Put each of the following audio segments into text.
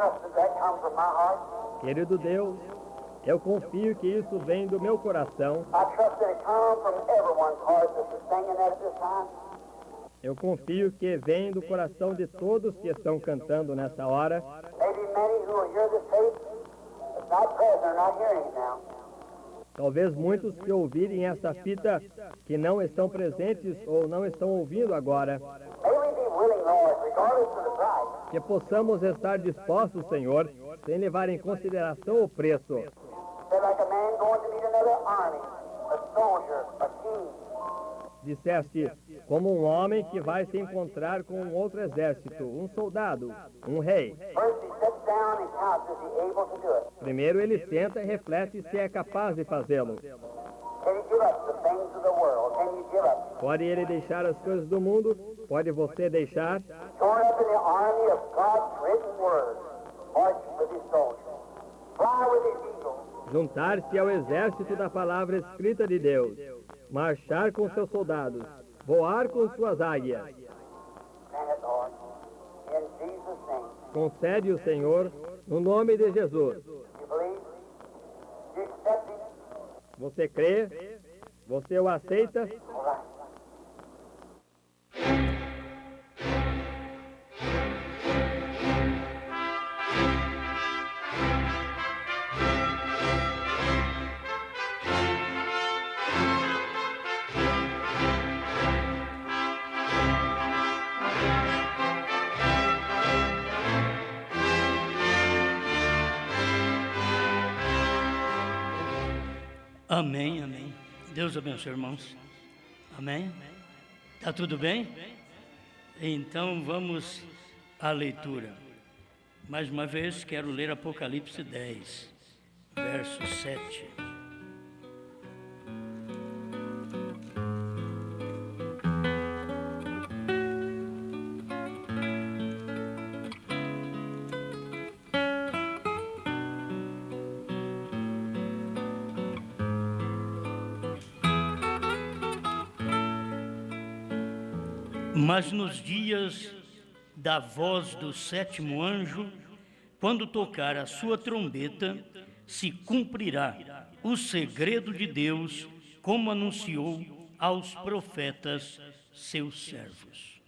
trust that that comes from my heart. Querido Deus, eu confio que isso vem do meu coração. I trust that it comes from everyone's heart that's singing that at this time. Eu confio que vem do coração de todos que estão cantando nessa hora. Maybe many who will hear this tape, but not present, are not hearing it now. Talvez muitos que ouvirem essa fita que não estão presentes ou não estão ouvindo agora. May we be willing, Lord, regardless of the price, Que possamos estar dispostos, Senhor, sem levar em consideração o preço. say like a man going to meet another army, a soldier, a king. Disseste, como um homem que vai se encontrar com um outro exército, um soldado, um rei. First he sits down and counts, is he able to do it? Primeiro ele senta e reflete se é capaz de fazê-lo. Can you give up the things of the world? Can you give up? Pode ele deixar as coisas do mundo? Pode você deixar? Join up in the army of God's written word. March with his soldiers. Fly with his eagles. Juntar-se ao exército da palavra escrita de Deus. Marchar com seus soldados. Voar com suas águias. Grant it, Lord. In Jesus' name. Concede o Senhor, no nome de Jesus. You believe? You accept him? Você crê? Você o aceita? All right. Amém, amém. Deus abençoe, irmãos. Amém? Tá tudo bem? Então vamos à leitura. Mais uma vez quero ler Apocalipse 10, verso 7. Mas nos dias da voz do sétimo anjo, quando tocar a sua trombeta, se cumprirá o segredo de Deus, como anunciou aos profetas, seus servos.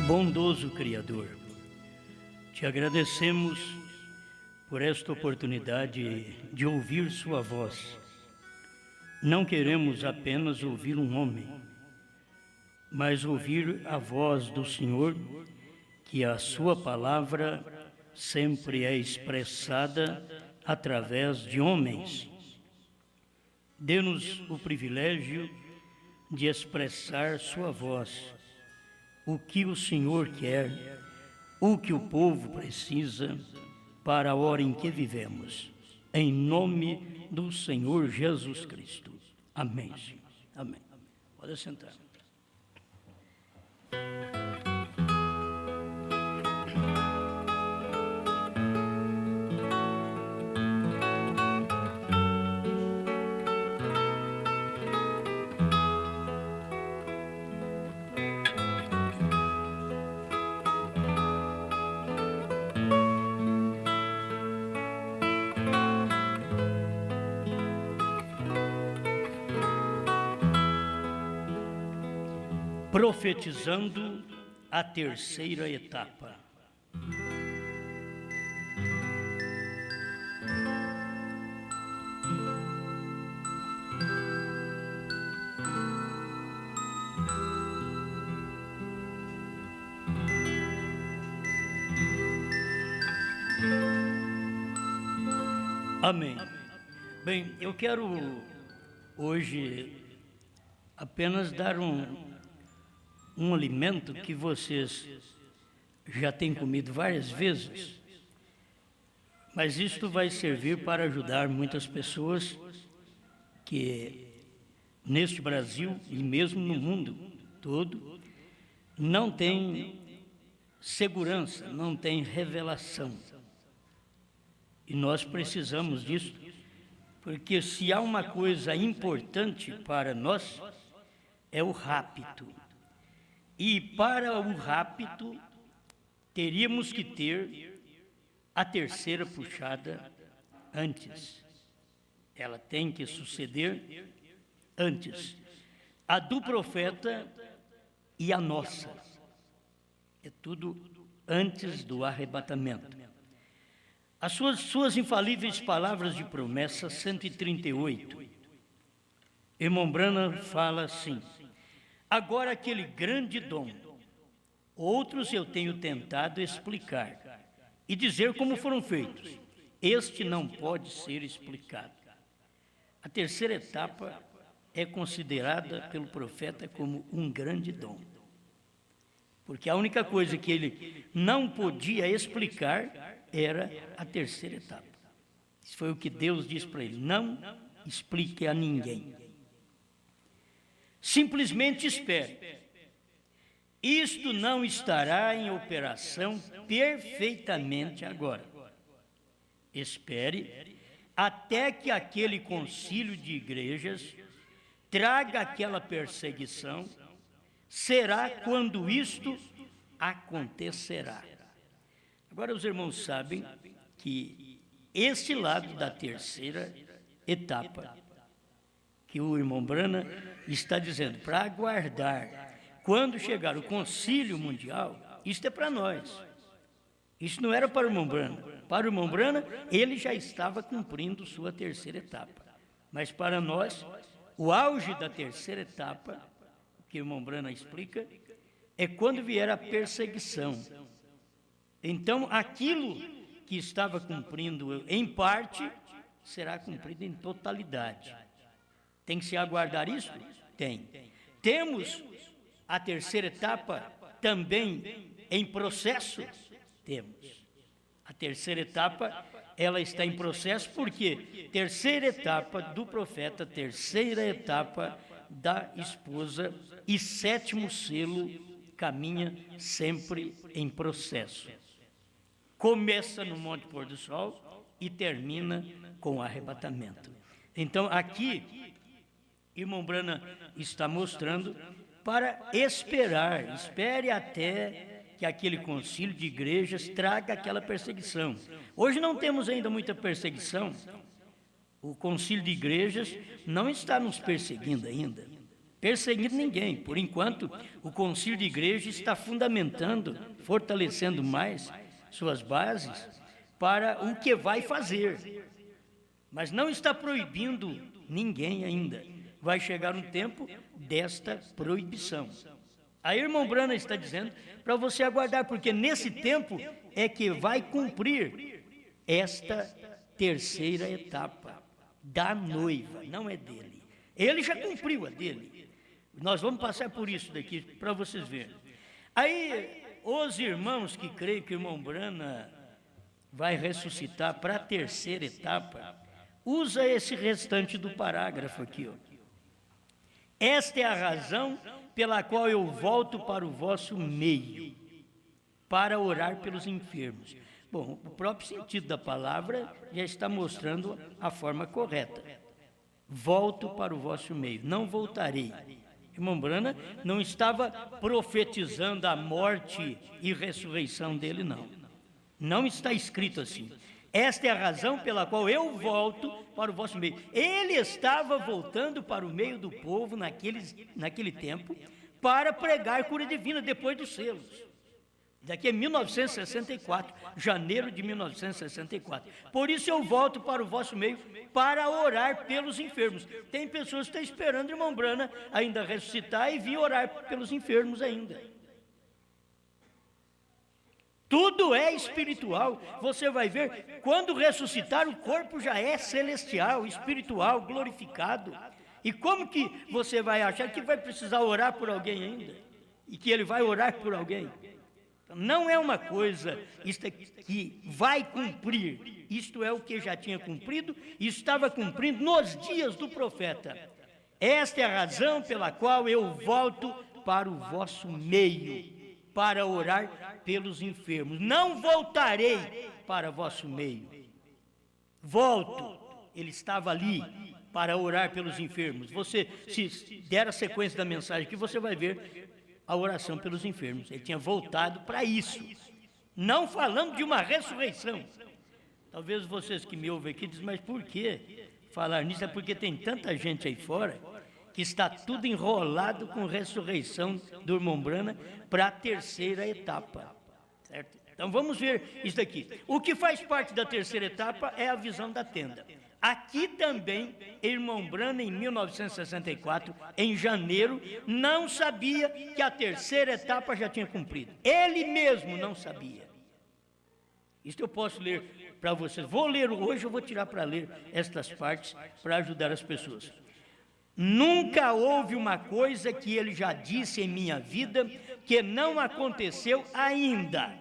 Bondoso Criador, te agradecemos por esta oportunidade de ouvir sua voz. Não queremos apenas ouvir um homem, mas ouvir a voz do Senhor, que a sua palavra sempre é expressada através de homens. Dê-nos o privilégio de expressar sua voz, o que o Senhor quer, o que o povo precisa para a hora em que vivemos. Em nome do Senhor Jesus Cristo. Amém, Senhor. Amém. Pode sentar. Profetizando a terceira etapa. Amém. Bem, eu quero hoje apenas dar um alimento que vocês já têm comido várias vezes, Mas isto vai servir para ajudar muitas pessoas que neste Brasil e mesmo no mundo todo não têm segurança, não têm revelação. E nós precisamos disso, porque se há uma coisa importante para nós, é o rapto. E para o rapto, teríamos que ter a terceira puxada antes. Ela tem que suceder antes. A do profeta e a nossa. É tudo antes do arrebatamento. As suas infalíveis palavras de promessa, 138. Irmão Branham fala assim: agora aquele grande dom, outros eu tenho tentado explicar e dizer como foram feitos. Este não pode ser explicado. A terceira etapa é considerada pelo profeta como um grande dom. Porque a única coisa que ele não podia explicar era a terceira etapa. Isso foi o que Deus disse para ele: não explique a ninguém. Simplesmente espere. Isto não estará em operação perfeitamente agora. Espere até que aquele concílio de igrejas traga aquela perseguição. Será quando isto acontecerá. Agora os irmãos sabem que esse lado da terceira etapa, que o irmão Branham está dizendo, para aguardar quando chegar o concílio mundial, isto é para nós. Isso não era para o irmão Branham. Para o irmão Branham, ele já estava cumprindo sua terceira etapa. Mas para nós, o auge da terceira etapa, que o irmão Branham explica, é quando vier a perseguição. Então, aquilo que estava cumprindo em parte, será cumprido em totalidade. Tem que se aguardar isso? Tem. Temos a terceira etapa também em processo? Temos. A terceira etapa, ela está em processo porque terceira etapa do profeta, terceira etapa da esposa e sétimo selo caminha sempre em processo. Começa no Monte Pôr do Sol e termina com o arrebatamento. Então, aqui, irmão Branham está mostrando para esperar, espere até que aquele concílio de igrejas traga aquela perseguição. Hoje não temos ainda muita perseguição. O concílio de igrejas não está nos perseguindo ainda, perseguindo ninguém. Por enquanto, o concílio de igrejas está fundamentando, fortalecendo mais suas bases para o que vai fazer. Mas não está proibindo ninguém ainda. Vai chegar um tempo desta proibição. A irmã Branham está dizendo para você aguardar, porque nesse tempo é que vai cumprir esta terceira etapa da noiva, não é dele. Ele já cumpriu a dele. Nós vamos passar por isso daqui para vocês verem. Aí, os irmãos que creem que o irmão Branham vai ressuscitar para a terceira etapa, usa esse restante do parágrafo aqui, ó. Esta é a razão pela qual eu volto para o vosso meio, para orar pelos enfermos. Bom, o próprio sentido da palavra já está mostrando a forma correta. Volto para o vosso meio, não voltarei. Irmão Branham não estava profetizando a morte e ressurreição dele, não. Não está escrito assim. Esta é a razão pela qual eu volto para o vosso meio. Ele estava voltando para o meio do povo naquele tempo para pregar cura divina depois dos selos. Daqui é 1964, janeiro de 1964. Por isso eu volto para o vosso meio para orar pelos enfermos. Tem pessoas que estão esperando o irmão Branham ainda ressuscitar e vir orar pelos enfermos ainda. Tudo é espiritual. Você vai ver, quando ressuscitar, o corpo já é celestial, espiritual, glorificado. E como que você vai achar que vai precisar orar por alguém ainda? E que ele vai orar por alguém? Não é uma coisa isto é, que vai cumprir. Isto é o que já tinha cumprido e estava cumprindo nos dias do profeta. Esta é a razão pela qual eu volto para o vosso meio, para orar pelos enfermos. Não voltarei para vosso meio. Volto. Ele estava ali para orar pelos enfermos. Você, se der a sequência da mensagem aqui, você vai ver a oração pelos enfermos. Ele tinha voltado para isso. Não falando de uma ressurreição. Talvez vocês que me ouvem aqui dizem, mas por que falar nisso? É porque tem tanta gente aí fora que está tudo enrolado com ressurreição do irmão Brana para a terceira etapa. Certo? Então vamos ver isso daqui. O que faz parte da terceira etapa é a visão da tenda. Aqui também, irmão Brana, em 1964, em janeiro, não sabia que a terceira etapa já tinha cumprido. Ele mesmo não sabia. Isso eu posso ler para vocês. Vou ler hoje, eu vou tirar para ler estas partes para ajudar as pessoas. Nunca houve uma coisa que ele já disse em minha vida que não aconteceu ainda,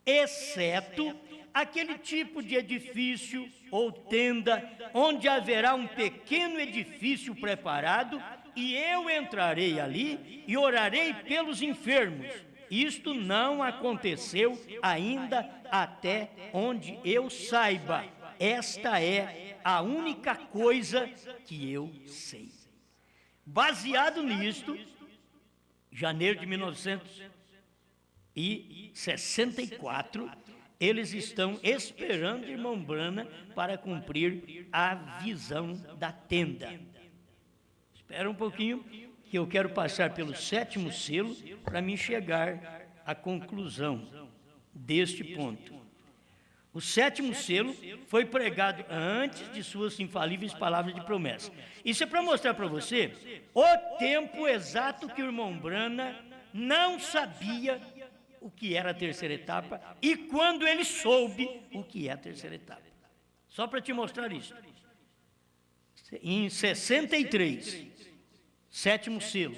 exceto aquele tipo de edifício ou tenda, onde haverá um pequeno edifício preparado, e eu entrarei ali e orarei pelos enfermos. Isto não aconteceu ainda até onde eu saiba. Esta é a única coisa que eu sei. Baseado nisto, janeiro de 1964, eles estão esperando irmão Brana para cumprir a visão da tenda. Espera um pouquinho, que eu quero passar pelo 7º selo para me chegar à conclusão deste ponto. O 7º selo foi pregado antes de suas infalíveis palavras de promessa. Isso é para mostrar para você o tempo exato que o irmão Brana não sabia o que era a terceira etapa e quando ele soube o que é a terceira etapa. Só para te mostrar isso. Em 63, 7º selo,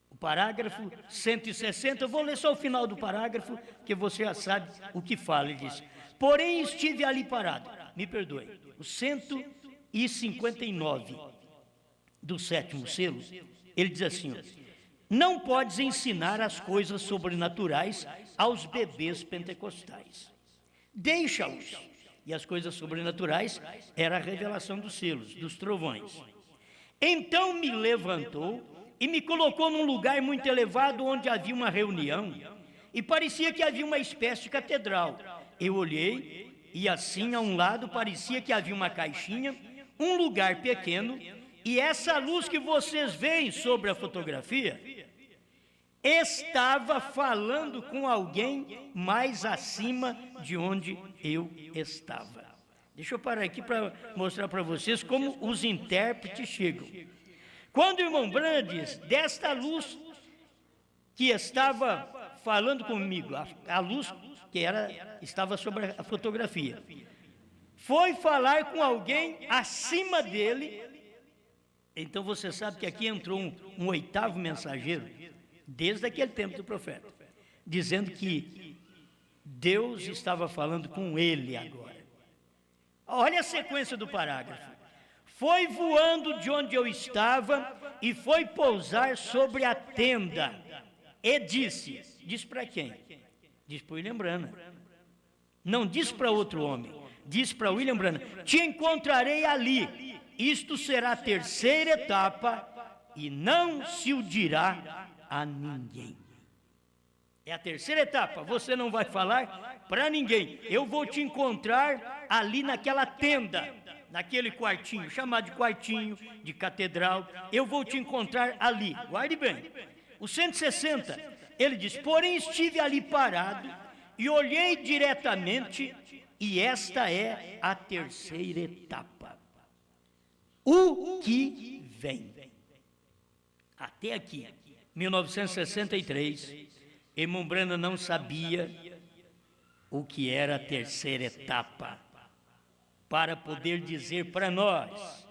o parágrafo 160, eu vou ler só o final do parágrafo, que você já sabe o que fala. Ele diz: porém estive ali parado, me perdoe, o 159 do 7º selo, ele diz assim: não podes ensinar as coisas sobrenaturais aos bebês pentecostais. Deixa-os. E as coisas sobrenaturais era a revelação dos selos, dos trovões. Então me levantou e me colocou num lugar muito elevado onde havia uma reunião e parecia que havia uma espécie de catedral. Eu olhei e assim a um lado parecia que havia uma caixinha, um lugar pequeno, e essa luz que vocês veem sobre a fotografia estava falando com alguém mais acima de onde eu estava. Deixa eu parar aqui para mostrar para vocês como os intérpretes chegam. Quando o irmão Brana diz, desta luz que estava falando comigo, a luz que estava sobre a fotografia, foi falar com alguém acima dele. Então você sabe que aqui entrou um 8º mensageiro, desde aquele tempo do profeta, dizendo que Deus estava falando com ele agora. Olha a sequência do parágrafo. Foi voando de onde eu estava e foi pousar sobre a tenda. E disse para quem? Diz para William Brana. Não disse para outro homem, disse para William Brana: te encontrarei ali. Isto será a terceira etapa e não se o dirá a ninguém. É a terceira etapa, você não vai falar para ninguém. Eu vou te encontrar ali naquela tenda, naquele quartinho, chamado de quartinho, de catedral. Eu vou te encontrar ali, guarde bem. O 160, ele diz: porém estive ali parado e olhei diretamente, e esta é a terceira etapa. O que vem. Até aqui, 1963, irmão Brana não sabia o que era a terceira etapa, para poder dizer para nós.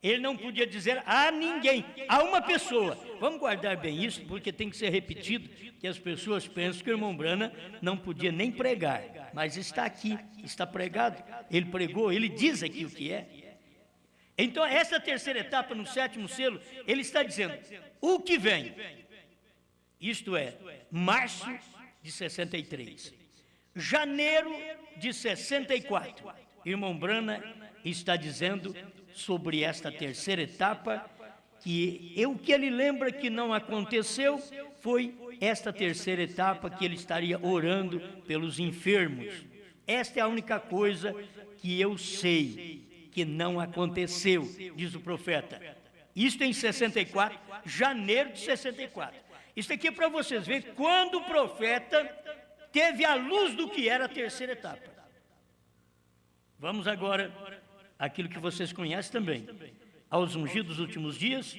Ele não podia dizer a ninguém, a uma pessoa. Vamos guardar bem isso, porque tem que ser repetido, que as pessoas pensam que o irmão Branham não podia nem pregar, mas está aqui, está pregado. Ele pregou, ele diz aqui o que é. Então, essa terceira etapa, no 7º selo, ele está dizendo, o que vem, isto é, março de 63, janeiro de 64, irmão Branham está dizendo sobre esta terceira etapa, que o que ele lembra que não aconteceu foi esta terceira etapa que ele estaria orando pelos enfermos. Esta é a única coisa que eu sei que não aconteceu, diz o profeta. Isto em 64, janeiro de 64. Isso aqui é para vocês verem quando o profeta teve a luz do que era a terceira etapa. Vamos agora àquilo que vocês conhecem também. Aos ungidos dos últimos dias,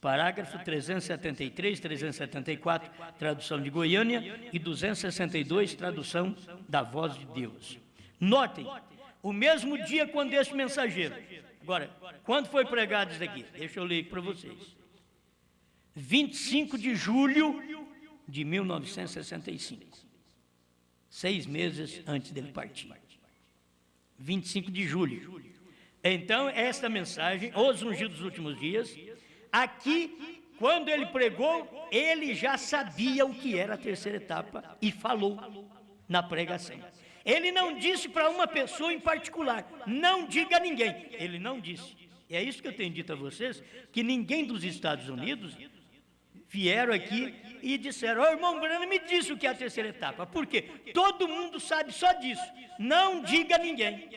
parágrafo 373, 374, tradução de Goiânia, e 262, tradução da Voz de Deus. Notem, o mesmo dia quando este mensageiro, agora, quando foi pregado isso aqui? Deixa eu ler para vocês. 25 de julho de 1965, 6 meses antes dele partir. 25 de julho. Então, esta mensagem, os ungidos dos últimos dias, aqui, quando ele pregou, ele já sabia o que era a terceira etapa e falou na pregação. Ele não disse para uma pessoa em particular, não diga a ninguém. Ele não disse. É isso que eu tenho dito a vocês, que ninguém dos Estados Unidos vieram aqui e disseram, irmão Branham me disse o que é a terceira etapa. Por quê? Todo mundo sabe só disso. Não diga a ninguém.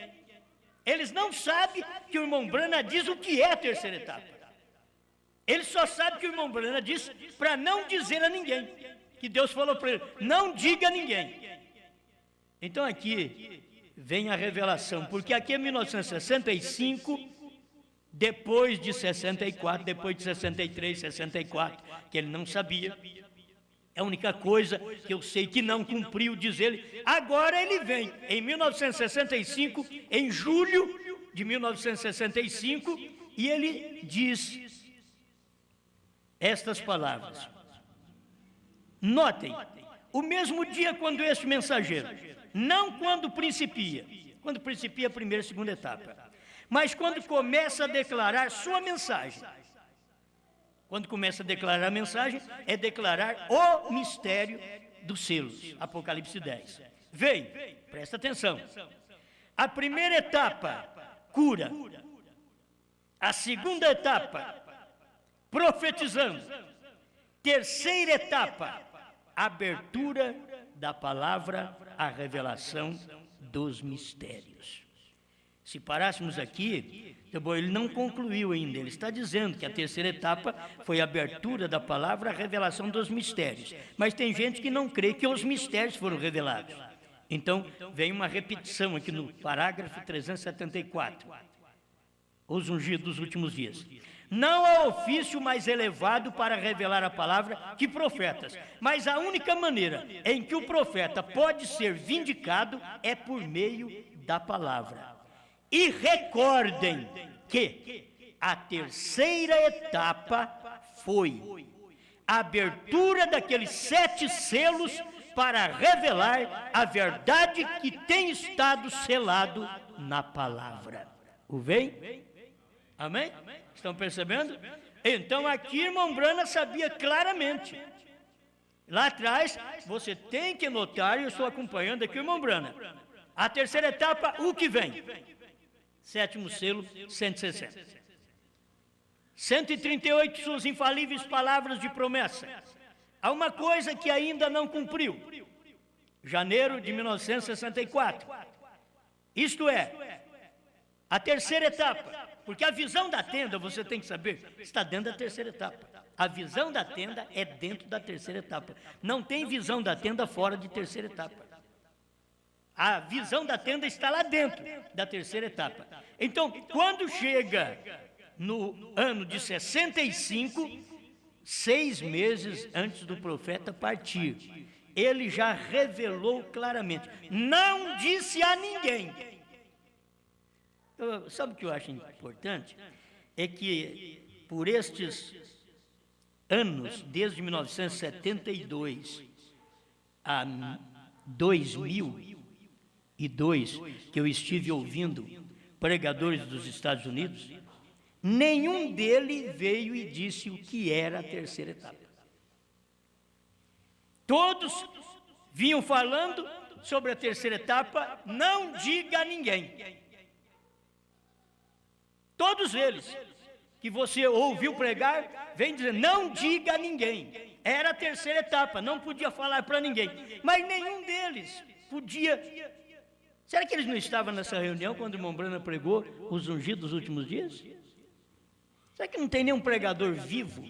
Eles não sabem que o irmão Branham diz o que é a terceira etapa. Eles só sabem que o irmão Branham disse para não dizer a ninguém. Que Deus falou para ele, não diga a ninguém. Então aqui vem a revelação, porque aqui é 1965, depois de 64, depois de 63, 64, que ele não sabia. É a única coisa que eu sei que não cumpriu, diz ele. Agora ele vem, em 1965, em julho de 1965, e ele diz estas palavras. Notem, o mesmo dia quando este mensageiro, não quando principia a primeira e segunda etapa, mas quando começa a declarar sua mensagem. Quando começa a declarar a mensagem, é declarar o mistério dos selos. Apocalipse 10. Veio, presta atenção. A primeira etapa, cura. A segunda etapa, profetizando. Terceira etapa, abertura da palavra, a revelação dos mistérios. Se parássemos aqui, ele não concluiu ainda, ele está dizendo que a terceira etapa foi a abertura da palavra, a revelação dos mistérios. Mas tem gente que não crê que os mistérios foram revelados. Então, vem uma repetição aqui no parágrafo 374. Os ungidos dos últimos dias. Não há ofício mais elevado para revelar a palavra que profetas, mas a única maneira em que o profeta pode ser vindicado é por meio da palavra. E recordem que a terceira etapa foi a abertura daqueles 7 selos para revelar a verdade que tem estado selado na palavra. O vem? Amém? Estão percebendo? Então aqui, irmão Branham sabia claramente. Lá atrás, você tem que notar, e eu estou acompanhando aqui o irmão Branham. A terceira etapa, o que vem? 7º selo, 160. 138, suas infalíveis palavras de promessa. Há uma coisa que ainda não cumpriu. Janeiro de 1964. Isto é, a terceira etapa. Porque a visão da tenda, você tem que saber, está dentro da terceira etapa. A visão da tenda é dentro da terceira etapa. Não tem visão da tenda fora de terceira etapa. A visão da tenda está lá dentro da terceira etapa. Então, quando chega no ano de 65, 6 meses antes do profeta partir, ele já revelou claramente. Não disse a ninguém. Sabe o que eu acho importante? é que por estes anos, desde 1972 a 2002, que eu estive ouvindo pregadores dos Estados Unidos, nenhum deles veio e disse o que era a terceira etapa. Todos vinham falando sobre a terceira etapa, não diga a ninguém. Todos eles que você ouviu pregar, vem dizer, não diga a ninguém. Era a terceira etapa, não podia falar para ninguém. Mas nenhum deles podia. Será que eles não estavam nessa reunião quando o irmão Branham pregou os ungidos dos últimos dias? Será que não tem nenhum pregador vivo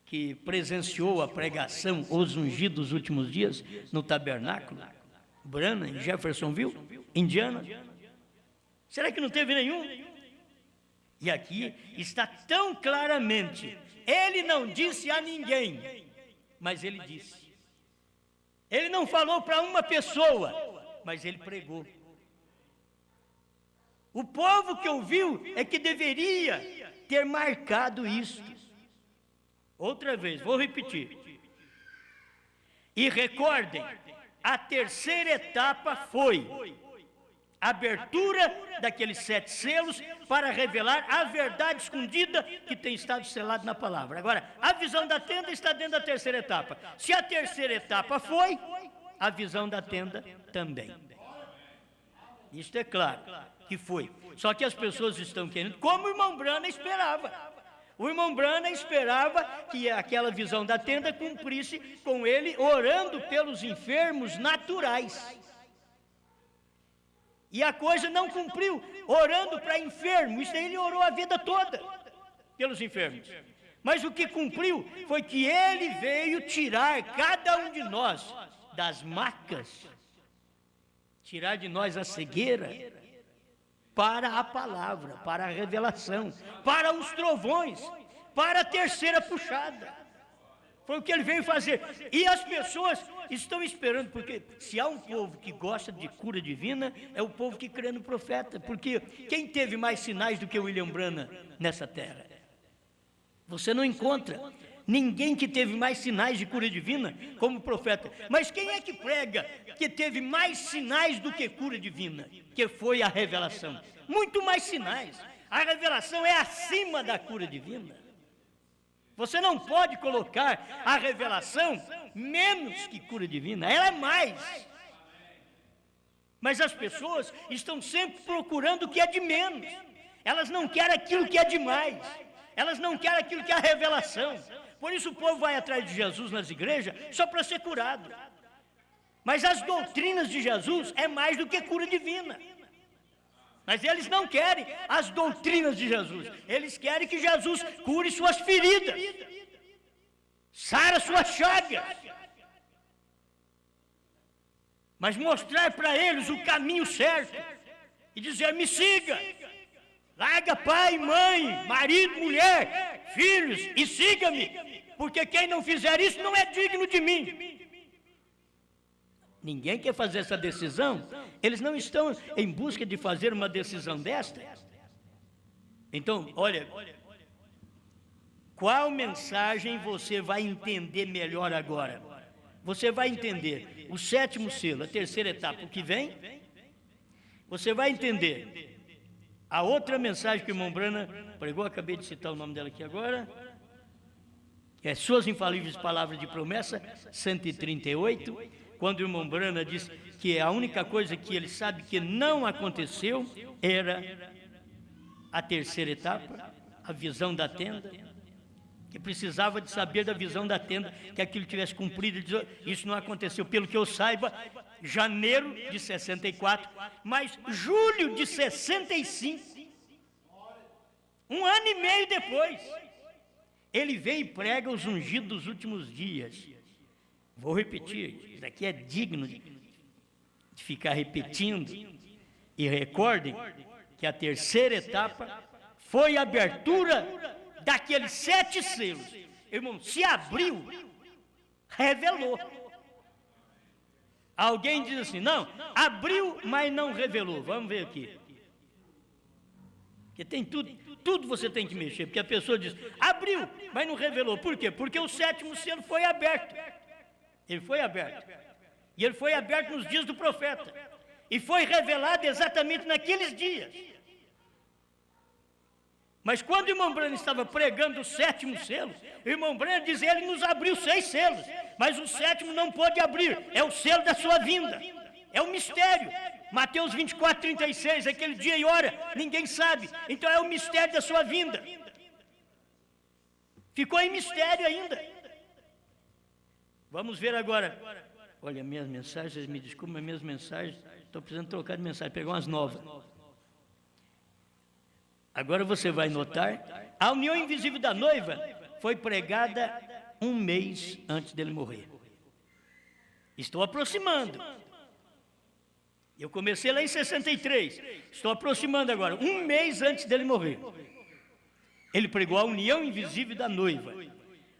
que presenciou a pregação os ungidos dos últimos dias no tabernáculo? Branham, em Jeffersonville, Indiana? Será que não teve nenhum? E aqui está tão claramente, ele não disse a ninguém, mas ele disse. Ele não falou para uma pessoa, mas ele pregou. O povo que ouviu é que deveria ter marcado isso. Outra vez, vou repetir. E recordem, a terceira etapa foi a abertura daqueles 7 selos para revelar a verdade escondida que tem estado selada na palavra. Agora, a visão da tenda está dentro da terceira etapa. Se a terceira etapa foi, a visão da tenda também. Isto é claro que foi. Só que as pessoas estão querendo, como o irmão Branham esperava. O irmão Branham esperava que aquela visão da tenda cumprisse com ele orando pelos enfermos naturais. E a coisa não cumpriu, orando para enfermo. Isso aí ele orou a vida toda pelos enfermos. Mas o que cumpriu foi que ele veio tirar cada um de nós das macas, tirar de nós a cegueira, para a palavra, para a revelação, para os trovões, para a terceira puxada. Foi o que ele veio fazer. E as pessoas estão esperando, porque se há um povo que gosta de cura divina, é o povo que crê no profeta. Porque quem teve mais sinais do que William Branham nessa terra? Você não encontra ninguém que teve mais sinais de cura divina como profeta. Mas quem é que prega que teve mais sinais do que cura divina? Que foi a revelação. Muito mais sinais. A revelação é acima da cura divina. Você não pode colocar a revelação menos que cura divina, ela é mais. Mas as pessoas estão sempre procurando o que é de menos. Elas não querem aquilo que é de mais. Elas não querem aquilo que é a revelação. Por isso o povo vai atrás de Jesus nas igrejas só para ser curado. Mas as doutrinas de Jesus é mais do que cura divina. Mas eles não querem as doutrinas de Jesus. Eles querem que Jesus cure suas feridas, sara suas chagas. Mas mostrar para eles o caminho certo e dizer, me siga. Larga pai, mãe, marido, mulher, filhos e siga-me. Porque quem não fizer isso não é digno de mim. Ninguém quer fazer essa decisão. Eles não estão em busca de fazer uma decisão desta. Então, olha, qual mensagem você vai entender melhor agora? Você vai entender o 7º selo, a terceira etapa, o que vem. Você vai entender a outra mensagem que o irmão Branham pregou, acabei de citar o nome dela aqui agora, é Suas Infalíveis Palavras de Promessa, 138, quando o irmão Branham diz que a única coisa que ele sabe que não aconteceu era a terceira etapa, a visão da tenda, que precisava de saber da visão da tenda, que aquilo tivesse cumprido. Isso não aconteceu, pelo que eu saiba, janeiro de 64, mas julho de 65, um ano e meio depois, ele vem e prega os ungidos dos últimos dias. Vou repetir, isso aqui é digno de ficar repetindo. E recordem que a terceira etapa foi a abertura daqueles 7 selos. Irmão, se abriu, revelou. Alguém diz assim, não, abriu, mas não revelou. Vamos ver aqui. Porque tem tudo você tem que mexer, porque a pessoa diz, abriu, mas não revelou. Por quê? Porque o 7º selo foi aberto. Ele foi aberto. E ele foi aberto nos dias do profeta. E foi revelado exatamente naqueles dias. Mas quando o irmão Branham estava pregando o 7º selo, o irmão Branham dizia, ele nos abriu 6 selos, mas o 7º não pôde abrir, é o selo da sua vinda, é um mistério. Mateus 24, 36, aquele dia e hora, ninguém sabe, então é o mistério da sua vinda. Ficou em mistério ainda. Vamos ver agora. Olha, minhas mensagens, me desculpem, minhas mensagens, estou precisando trocar de mensagem, pegar umas novas. Agora você vai notar, a união invisível da noiva foi pregada 1 mês antes dele morrer. Estou aproximando. Eu comecei lá em 63, estou aproximando agora, 1 mês antes dele morrer. Ele pregou a união invisível da noiva.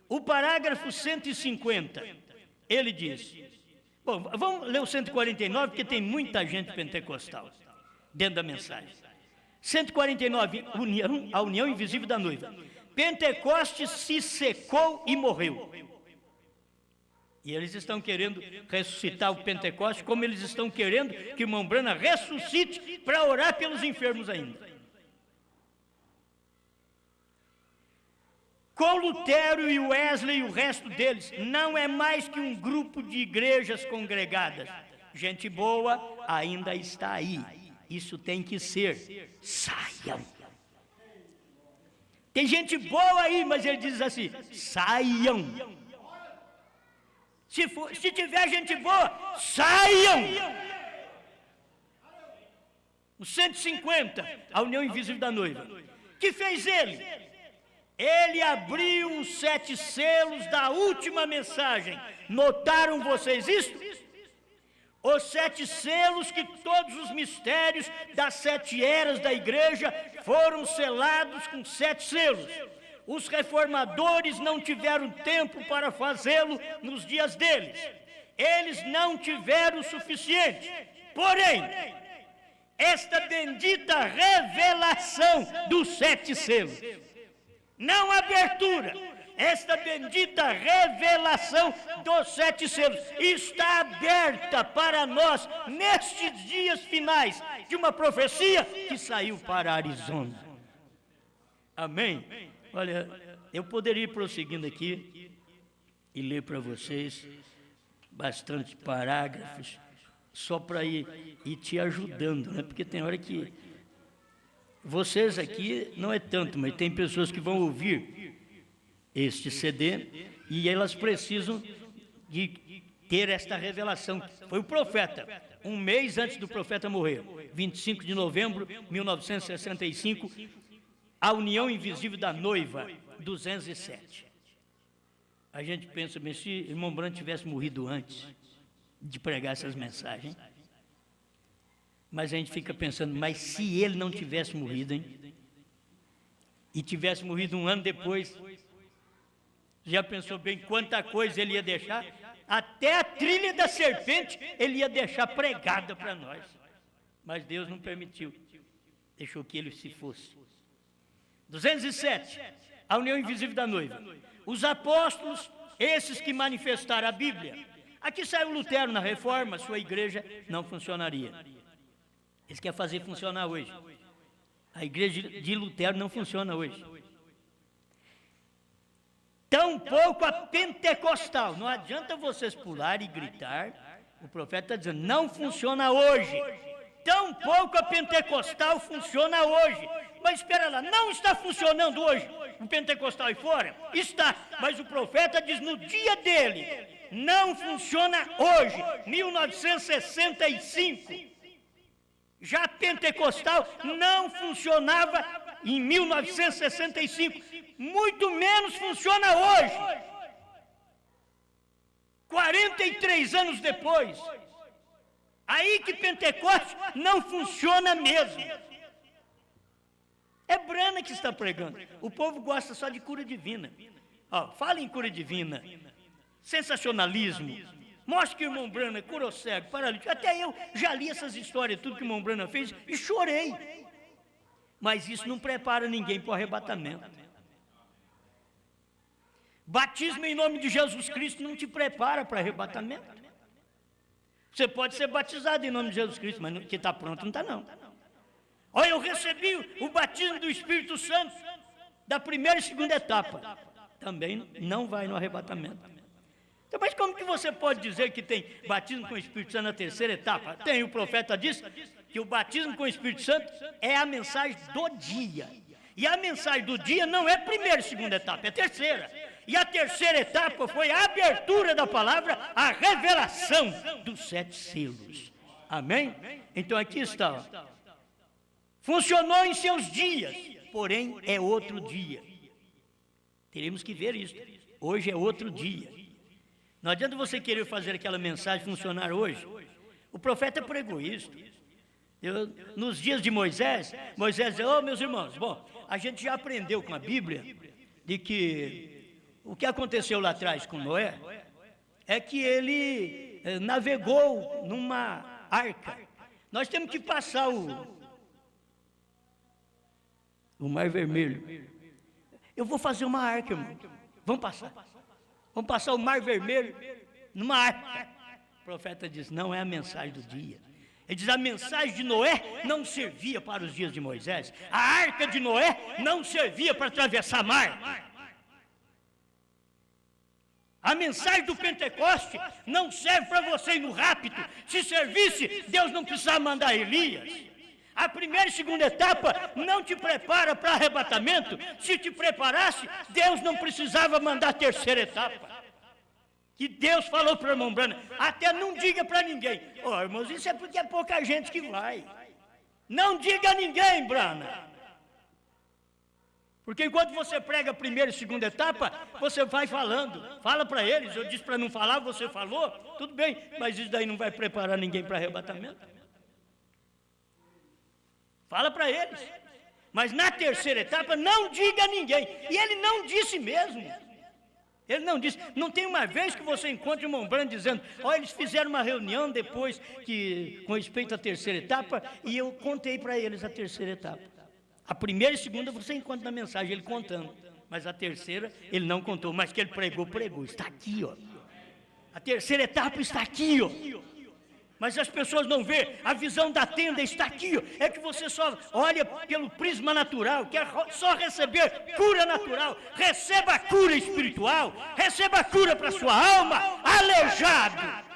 O parágrafo 150, ele diz... Bom, vamos ler o 149, porque tem muita gente pentecostal dentro da mensagem. 149, a união invisível da noiva. Pentecostes se secou e morreu. E eles estão querendo ressuscitar o Pentecostes, como eles estão querendo que o irmão Branham ressuscite para orar pelos enfermos ainda. Com Lutero e Wesley e o resto deles, não é mais que um grupo de igrejas congregadas. Gente boa ainda está aí. Isso tem que ser. Saiam. Tem gente boa aí, mas ele diz assim, saiam. Se tiver gente boa, saiam. O 150, a união invisível da noiva. Que fez ele? Ele abriu os 7 selos da última mensagem. Notaram vocês isso? Os 7 selos que todos os mistérios das 7 eras da igreja foram selados com 7 selos. Os reformadores não tiveram tempo para fazê-lo nos dias deles. Eles não tiveram o suficiente. Porém, esta bendita revelação dos 7 selos, não abertura, esta bendita revelação dos 7 selos está aberta para nós nestes dias finais de uma profecia que saiu para Arizona. Amém? Olha, eu poderia ir prosseguindo aqui e ler para vocês bastante parágrafos, só para ir te ajudando, né? Porque tem hora que vocês aqui não é tanto, mas tem pessoas que vão ouvir este CD e elas precisam de ter esta revelação. Foi o profeta, 1 mês antes do profeta morrer, 25 de novembro de 1965, a união invisível da noiva, 207. A gente pensa bem, se o irmão Branham tivesse morrido antes de pregar essas mensagens, mas a gente fica pensando, mas se ele não tivesse morrido, hein? E tivesse morrido 1 ano depois, já pensou bem quanta coisa ele ia deixar? Até a trilha da serpente ele ia deixar pregada para nós. Mas Deus não permitiu, deixou que ele se fosse. 207, a união invisível da noiva. Os apóstolos, esses que manifestaram a Bíblia. Aqui saiu Lutero na Reforma, sua igreja não funcionaria. Eles querem fazer funcionar hoje. A igreja de Lutero não funciona hoje. Tampouco a pentecostal. Não adianta vocês pular e gritar. O profeta está dizendo, não funciona hoje. Tampouco a pentecostal funciona hoje. Mas espera lá, não está funcionando hoje o pentecostal aí fora? Está, mas o profeta diz no dia dele, não funciona hoje, 1965. Já pentecostal não funcionava em 1965, muito menos funciona hoje. 43 anos depois, aí que Pentecostes não funciona mesmo. É Branham que está pregando. O povo gosta só de cura divina. Fala em cura divina, sensacionalismo. Mostre que o irmão Branham curou cego, paralítico. Até eu já li essas histórias, tudo que o irmão Branham fez, e chorei. Mas isso não prepara ninguém para o arrebatamento. Batismo em nome de Jesus Cristo não te prepara para arrebatamento. Você pode ser batizado em nome de Jesus Cristo, mas que está pronto não está não. Olha, eu recebi o batismo do Espírito Santo da primeira e segunda etapa. Também não vai no arrebatamento. Então, mas como que você pode dizer que tem batismo com o Espírito Santo na terceira etapa? Tem, o profeta disse que o batismo com o Espírito Santo é a mensagem do dia. E a mensagem do dia não é primeira e segunda etapa, é terceira. E a terceira etapa foi a abertura da palavra, a revelação dos 7 selos. Amém? Então aqui está. Ó. Funcionou em seus dias, porém é outro dia. Teremos que ver isso. Hoje é outro dia. Não adianta você querer fazer aquela mensagem funcionar hoje. O profeta pregou isso. Nos dias de Moisés disse, meus irmãos, bom, a gente já aprendeu com a Bíblia de que o que aconteceu lá atrás com Noé é que ele navegou numa arca. Nós temos que passar o Mar Vermelho. Eu vou fazer uma arca, irmão. Vamos passar o Mar Vermelho numa arca. O profeta diz, não é a mensagem do dia. Ele diz, a mensagem de Noé não servia para os dias de Moisés. A arca de Noé não servia para atravessar mar. A mensagem do Pentecoste não serve para você ir no rapto. Se servisse, Deus não precisava mandar Elias. A primeira e segunda etapa não te prepara para arrebatamento. Se te preparasse, Deus não precisava mandar a terceira etapa. Que Deus falou para o irmão Brana, até não diga para ninguém. Irmãos, isso é porque é pouca gente que vai. Não diga a ninguém, Brana. Porque enquanto você prega a primeira e segunda etapa, você vai falando. Fala para eles, eu disse para não falar, você falou, tudo bem, mas isso daí não vai preparar ninguém para arrebatamento. Fala para eles. Mas na terceira etapa, não diga a ninguém. E ele não disse mesmo. Ele não disse. Não tem uma vez que você encontre o irmão Brando dizendo, eles fizeram uma reunião depois com respeito à terceira etapa, e eu contei para eles a terceira etapa. A primeira e segunda você encontra na mensagem ele contando, mas a terceira ele não contou, mas que ele pregou, está aqui, ó. A terceira etapa está aqui, ó. Mas as pessoas não vê, a visão da tenda está aqui, ó. É que você só olha pelo prisma natural, quer só receber cura natural. Receba a cura espiritual, receba a cura para sua alma, aleijado.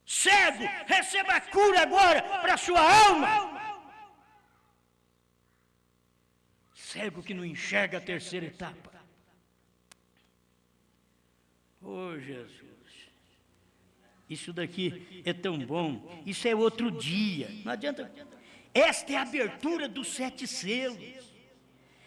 Cego, receba a cura agora para a sua alma. Cego que não enxerga a terceira etapa. Jesus, isso daqui é tão bom, isso é outro dia, não adianta. Esta é a abertura dos 7 selos.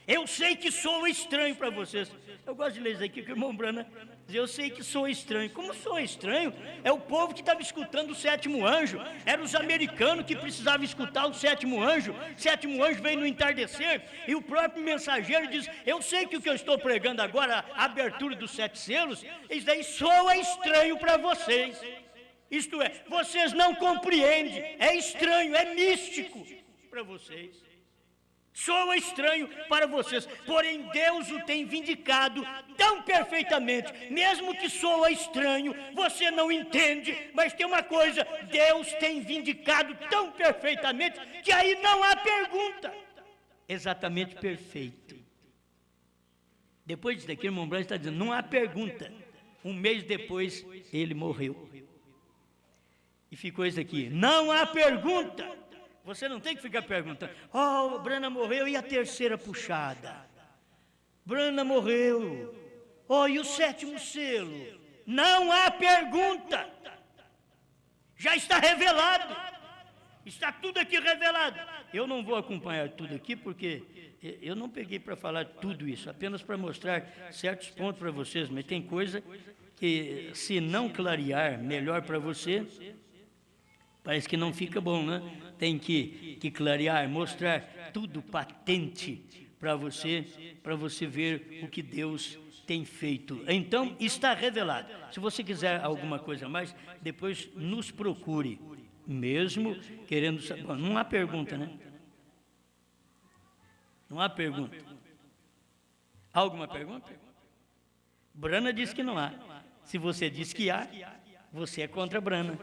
Eu sei que sou estranho para vocês. Eu gosto de ler isso aqui, que o irmão Brana diz, eu sei que sou estranho. Como sou estranho? É o povo que estava escutando o 7º anjo. Eram os americanos que precisavam escutar o 7º anjo. O 7º anjo veio no entardecer. E o próprio mensageiro diz, eu sei que o que eu estou pregando agora, a abertura dos 7 selos, isso daí soa estranho para vocês. Isto é, vocês não compreendem. É estranho, é místico para vocês. Soa estranho para vocês, porém Deus o tem vindicado tão perfeitamente, mesmo que soa estranho, você não entende, mas tem uma coisa, Deus tem vindicado tão perfeitamente, que aí não há pergunta, exatamente perfeito. Depois disso daqui, o irmão Branco está dizendo, não há pergunta, um mês depois ele morreu, e ficou isso aqui, não há pergunta. Você não tem que ficar perguntando, Brana morreu e a terceira puxada? Brana morreu, e o 7º selo? Não há pergunta, já está revelado, está tudo aqui revelado. Eu não vou acompanhar tudo aqui porque eu não peguei para falar tudo isso, apenas para mostrar certos pontos para vocês, mas tem coisa que se não clarear melhor para você, parece que não fica bom, né? Tem que clarear, mostrar tudo patente para você ver o que Deus tem feito. Então, está revelado. Se você quiser alguma coisa a mais, depois nos procure. mesmo querendo saber. Bom, não há pergunta, né? Não há pergunta. Há alguma pergunta? Brana diz que não há. Se você diz que há, você é contra Brana.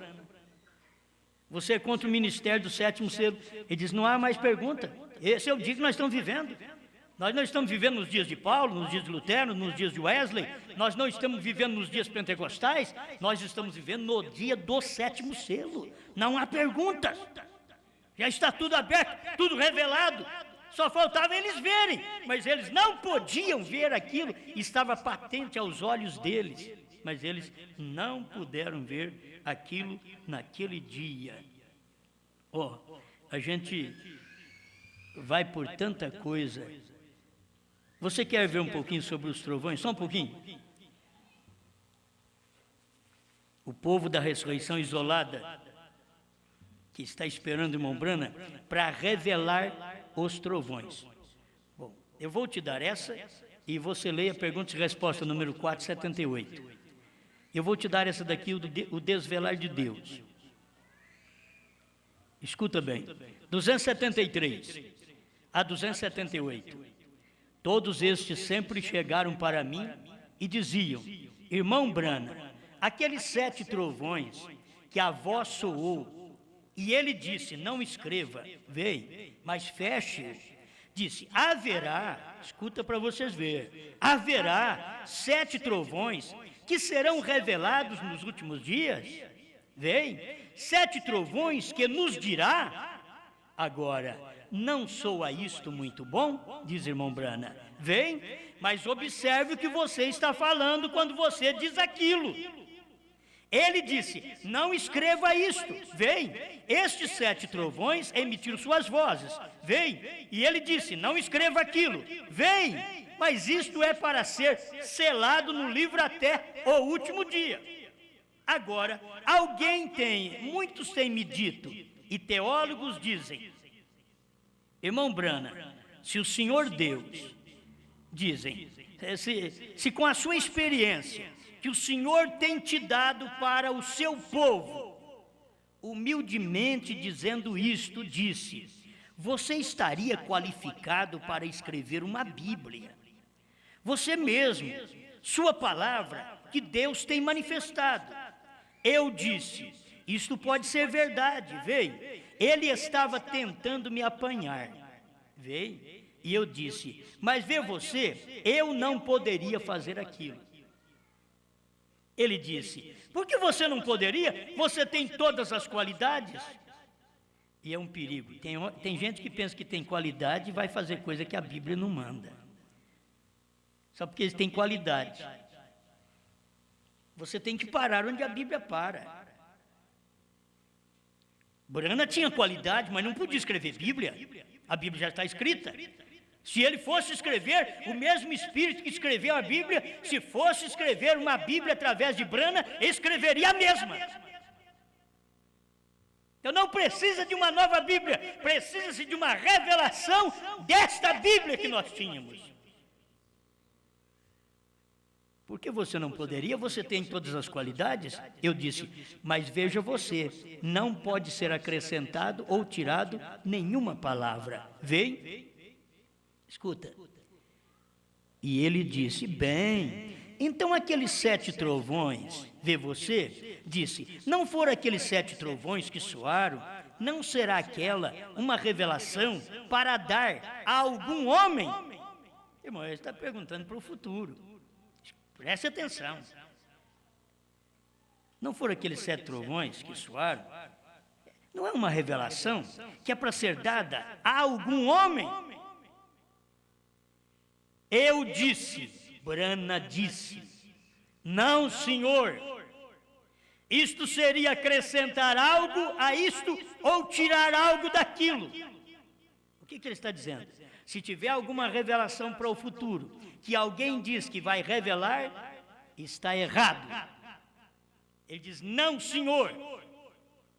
Você é contra o ministério do sétimo selo. Ele diz, não há mais pergunta. Esse é o dia que nós estamos vivendo. Nós não estamos vivendo nos dias de Paulo, nos dias de Lutero, nos dias de Wesley. Nós não estamos vivendo nos dias pentecostais. Nós estamos vivendo no dia do sétimo selo. Não há perguntas. Já está tudo aberto, tudo revelado. Só faltava eles verem, mas eles não podiam ver aquilo. Estava patente aos olhos deles, mas eles não puderam ver aquilo naquele dia. A gente vai por tanta coisa. Você quer ver um pouquinho sobre os trovões? Só um pouquinho. O povo da ressurreição isolada, que está esperando o irmão Brana, para revelar os trovões. Bom, eu vou te dar essa, e você leia a pergunta e resposta número 478. Eu vou te dar essa daqui, o desvelar de Deus. Escuta bem, 273 a 278. Todos estes sempre chegaram para mim e diziam, irmão Brana, aqueles 7 trovões que a voz soou, e ele disse, não escreva, veio, mas feche. Disse, haverá, escuta para vocês verem, haverá 7 trovões que serão revelados nos últimos dias. Vem, 7 trovões que nos dirá. Agora, não soa isto muito bom? Diz irmão Brana. Vem, mas observe o que você está falando quando você diz aquilo. Ele disse, não escreva isto. Vem, estes 7 trovões emitiram suas vozes. Vem, e ele disse, não escreva aquilo. Vem, mas isto é para ser selado no livro até o último dia. Agora, muitos têm me dito, e teólogos dizem, irmão Brana, se o Senhor Deus, dizem, se com a sua experiência, que o Senhor tem te dado para o seu povo, humildemente dizendo isto, disse, você estaria qualificado para escrever uma Bíblia. Você mesmo, sua palavra, que Deus tem manifestado. Eu disse, isto pode ser verdade, veio. Ele estava tentando me apanhar, veio. E eu disse, mas vê você, eu não poderia fazer aquilo. Ele disse, por que você não poderia? Você tem todas as qualidades. E é um perigo. Tem gente que pensa que tem qualidade e vai fazer coisa que a Bíblia não manda. Só porque eles têm qualidade. Você tem que parar onde a Bíblia para. Brana tinha qualidade, mas não podia escrever Bíblia. A Bíblia já está escrita. Se ele fosse escrever, o mesmo Espírito que escreveu a Bíblia, se fosse escrever uma Bíblia através de Brana, escreveria a mesma. Então não precisa de uma nova Bíblia, precisa-se de uma revelação desta Bíblia que nós tínhamos. Por que você não poderia? Você tem todas as qualidades? Eu disse, mas veja você, não pode ser acrescentado ou tirado nenhuma palavra. Vem? Escuta. E ele disse, bem, então aqueles 7 trovões, vê você, disse, não foram aqueles 7 trovões que soaram, não será aquela uma revelação para dar a algum homem? Irmão, ele está perguntando para o futuro. Preste atenção. Não foram aqueles 7 trovões que soaram? Não é uma revelação que é para ser dada a algum homem? Eu disse, Brana disse, não, senhor, isto seria acrescentar algo a isto ou tirar algo daquilo. O que ele está dizendo? Se tiver alguma revelação para o futuro, que alguém diz que vai revelar, está errado. Ele diz, não, senhor,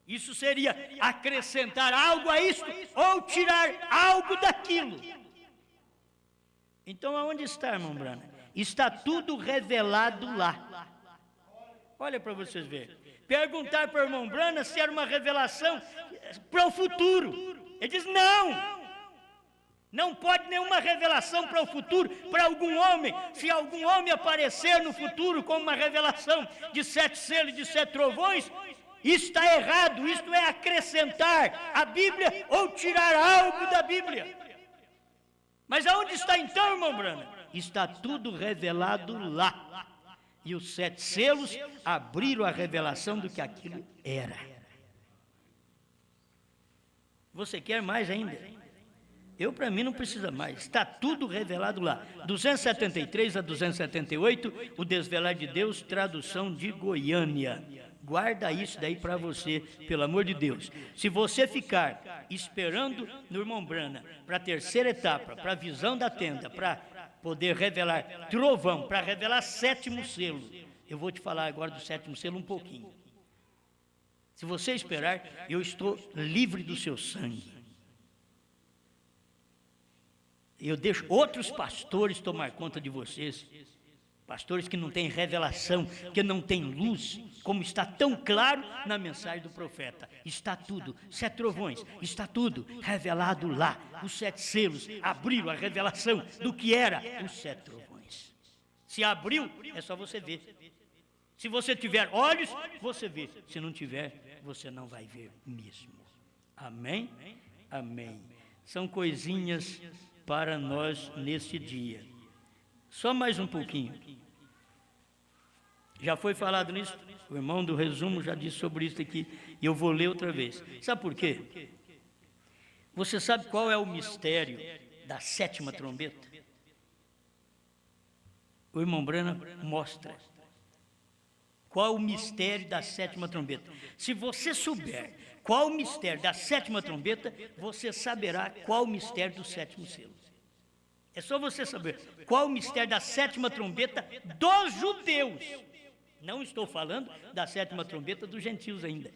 isso seria acrescentar algo a isto ou tirar algo daquilo. Então, aonde está, irmão Brana? Está tudo revelado lá. Olha para vocês verem. perguntar para o irmão Branham se era uma revelação para o futuro. Ele diz: não pode nenhuma revelação para o futuro, para algum homem. Se algum homem aparecer no futuro com uma revelação de 7 selos e de 7 trovões, isso está errado. Isto é acrescentar a Bíblia ou tirar algo da Bíblia. Mas aonde está então, irmão Branham? Está tudo revelado lá. E os 7 selos abriram a revelação do que aquilo era. Você quer mais ainda? Eu, para mim, não precisa mais. Está tudo revelado lá. 273 a 278, o Desvelar de Deus, tradução de Goiânia. Guarda isso daí para você, pelo amor de Deus. Se você ficar esperando no irmão Branham para a terceira etapa, para a visão da tenda, para poder revelar trovão, para revelar 7º selo, eu vou te falar agora do 7º selo um pouquinho. Se você esperar, eu estou livre do seu sangue. Eu deixo outros pastores tomar conta de vocês. Pastores que não têm revelação, que não têm luz, como está tão claro na mensagem do profeta. Está tudo, 7 trovões, está tudo revelado lá. Os 7 selos abriram a revelação do que era os 7 trovões. Se abriu, é só você ver. Se você tiver olhos, você vê. Se não tiver, você não vai ver mesmo. Amém? Amém. São coisinhas para nós nesse dia. Só mais um pouquinho. Já foi falado nisso? O irmão do resumo já disse sobre isso aqui. E eu vou ler outra vez. Sabe por quê? Você sabe qual é o mistério da 7ª trombeta? O irmão Branham mostra. Qual o mistério da 7ª trombeta? Se você souber qual o mistério da 7ª trombeta, você saberá qual o mistério do 7º selo. É só você saber qual o mistério da 7ª trombeta dos judeus. Não estou falando da 7ª trombeta dos gentios ainda.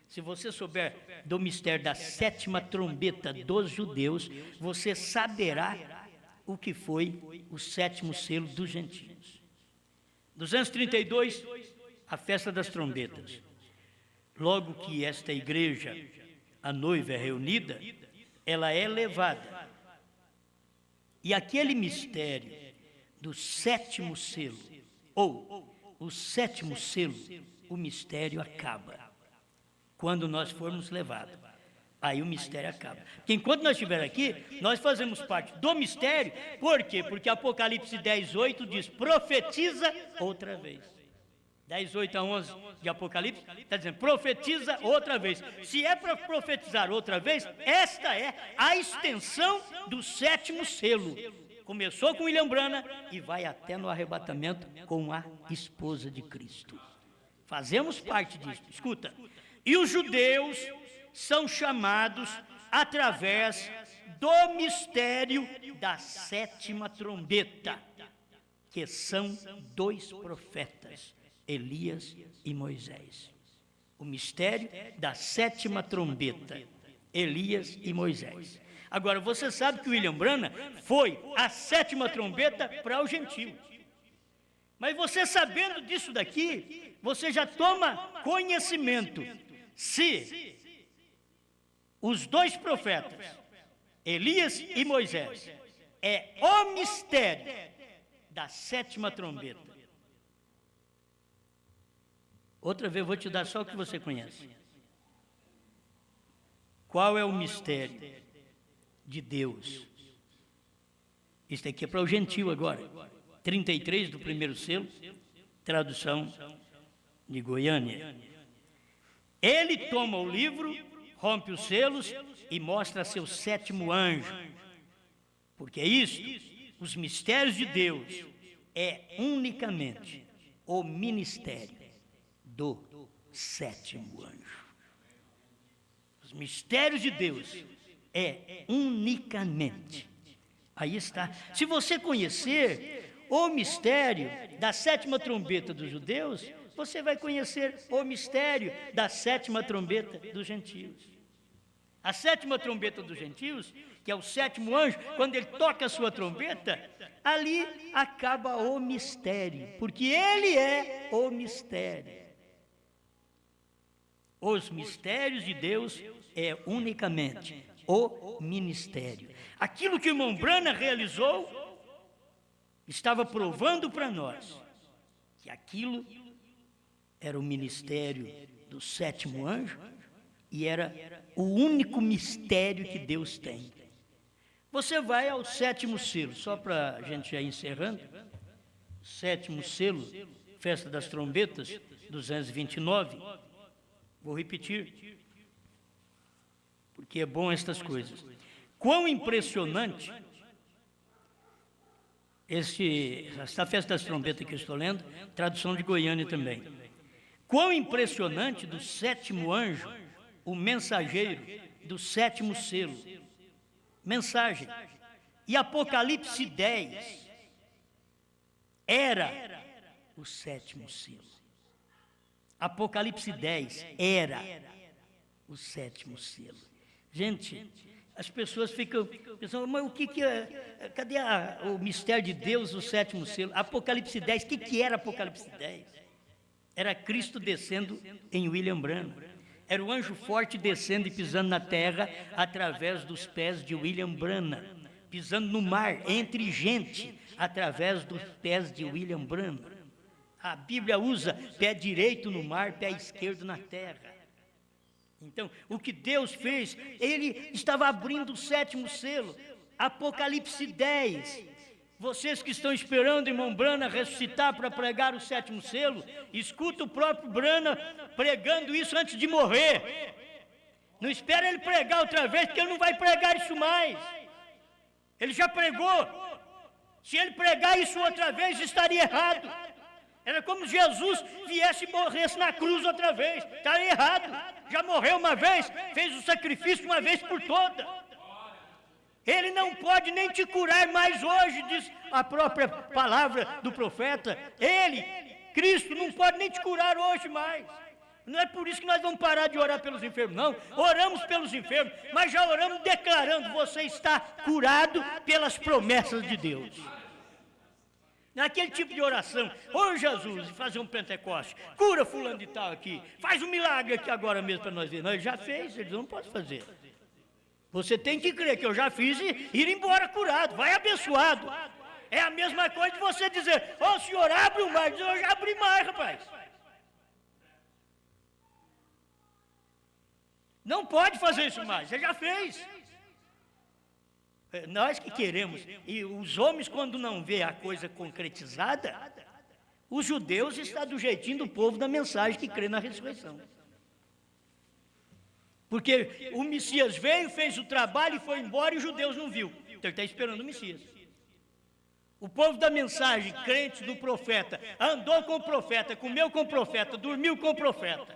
Se você souber do mistério da 7ª trombeta dos judeus, você saberá o que foi o 7º selo dos gentios. 232, a festa das trombetas. Logo que esta igreja, a noiva é reunida, ela é levada. E aquele mistério do 7º selo, ou o 7º selo, o mistério acaba. Quando nós formos levados, aí o mistério acaba. Porque enquanto nós estivermos aqui, nós fazemos parte do mistério. Por quê? Porque Apocalipse 10:8 diz: profetiza outra vez. 10:8 a 11 de Apocalipse, está dizendo, profetiza outra vez. Se é para profetizar outra vez, esta é a extensão do 7º selo. Começou com William Branham e vai até no arrebatamento com a esposa de Cristo. Fazemos parte disso. Escuta. E os judeus são chamados através do mistério da 7ª trombeta, que são 2 profetas, Elias e Moisés. O mistério da 7ª trombeta, Elias e Moisés. Agora, você sabe que William Branham foi a 7ª trombeta para o gentio. Mas você sabendo disso daqui, você já toma conhecimento. Se os 2 profetas, Elias e Moisés, é o mistério da 7ª trombeta. Outra vez eu vou te dar só o que você conhece. Qual é o mistério de Deus? Isso aqui é para o gentio agora. 33 do 1º selo, tradução de Goiânia. Ele toma o livro, rompe os selos e mostra seu 7º anjo. Porque é isso, os mistérios de Deus é unicamente o ministério do 7º anjo. Os mistérios de Deus é unicamente. Aí está. Se você conhecer o mistério da 7ª trombeta dos judeus, você vai conhecer o mistério da 7ª trombeta dos gentios. A 7ª trombeta dos gentios, que é o 7º anjo, quando ele toca a sua trombeta, ali acaba o mistério, porque ele é o mistério. Os mistérios de Deus é unicamente o ministério. Aquilo que o irmão Branham realizou estava provando para nós que aquilo era o ministério do sétimo anjo e era o único mistério que Deus tem. Você vai ao sétimo selo, só para a gente já ir encerrando. Sétimo selo, festa das trombetas, 229. Vou repetir, porque é bom estas coisas. Quão impressionante esta festa das trombetas que eu estou lendo, tradução de Goiânia também. Quão impressionante do sétimo anjo, o mensageiro do sétimo selo. Mensagem. E Apocalipse 10 era o sétimo selo. Apocalipse 10 era o sétimo selo. Gente, as pessoas ficam pensando, mas o que é? Cadê o mistério de Deus, o sétimo selo? Apocalipse 10, o que era Apocalipse 10? Era Cristo descendo em William Branham. Era o anjo forte descendo e pisando na terra através dos pés de William Branham. Pisando no mar, entre gente, através dos pés de William Branham. A Bíblia usa pé direito no mar, pé esquerdo na terra. Então, o que Deus fez, Ele estava abrindo o sétimo selo. Apocalipse 10. Vocês que estão esperando o irmão Branham ressuscitar para pregar o sétimo selo, escuta o próprio Branham pregando isso antes de morrer. Não espera ele pregar outra vez, porque ele não vai pregar isso mais. Ele já pregou. Se ele pregar isso outra vez, estaria errado. Era como se Jesus viesse e morresse na cruz outra vez. Estaria errado. Já morreu uma vez, fez o sacrifício uma vez por toda. Ele não pode nem te curar mais hoje, diz a própria palavra do profeta. Ele, Cristo, não pode nem te curar hoje mais. Não é por isso que nós vamos parar de orar pelos enfermos, não. Oramos pelos enfermos, mas já oramos declarando: você está curado pelas promessas de Deus. Naquele tipo de oração, ô Jesus, fazer um Pentecoste, cura fulano de tal aqui, faz um milagre aqui agora mesmo para nós ver. Não, ele já fez, ele não pode fazer. Você tem que crer que eu já fiz e ir embora curado, vai abençoado. É a mesma coisa de você dizer: ô senhor, abre o mar. Eu já abri mar, rapaz. Não pode fazer isso mais, você já fez. Nós que queremos, e os homens, quando não vê a coisa concretizada, os judeus estão do jeitinho do povo da mensagem que crê na ressurreição. Porque o Messias veio, fez o trabalho e foi embora e os judeus não viu. Então ele está esperando o Messias. O povo da mensagem, crentes do profeta, andou com o profeta, comeu com o profeta, dormiu com o profeta.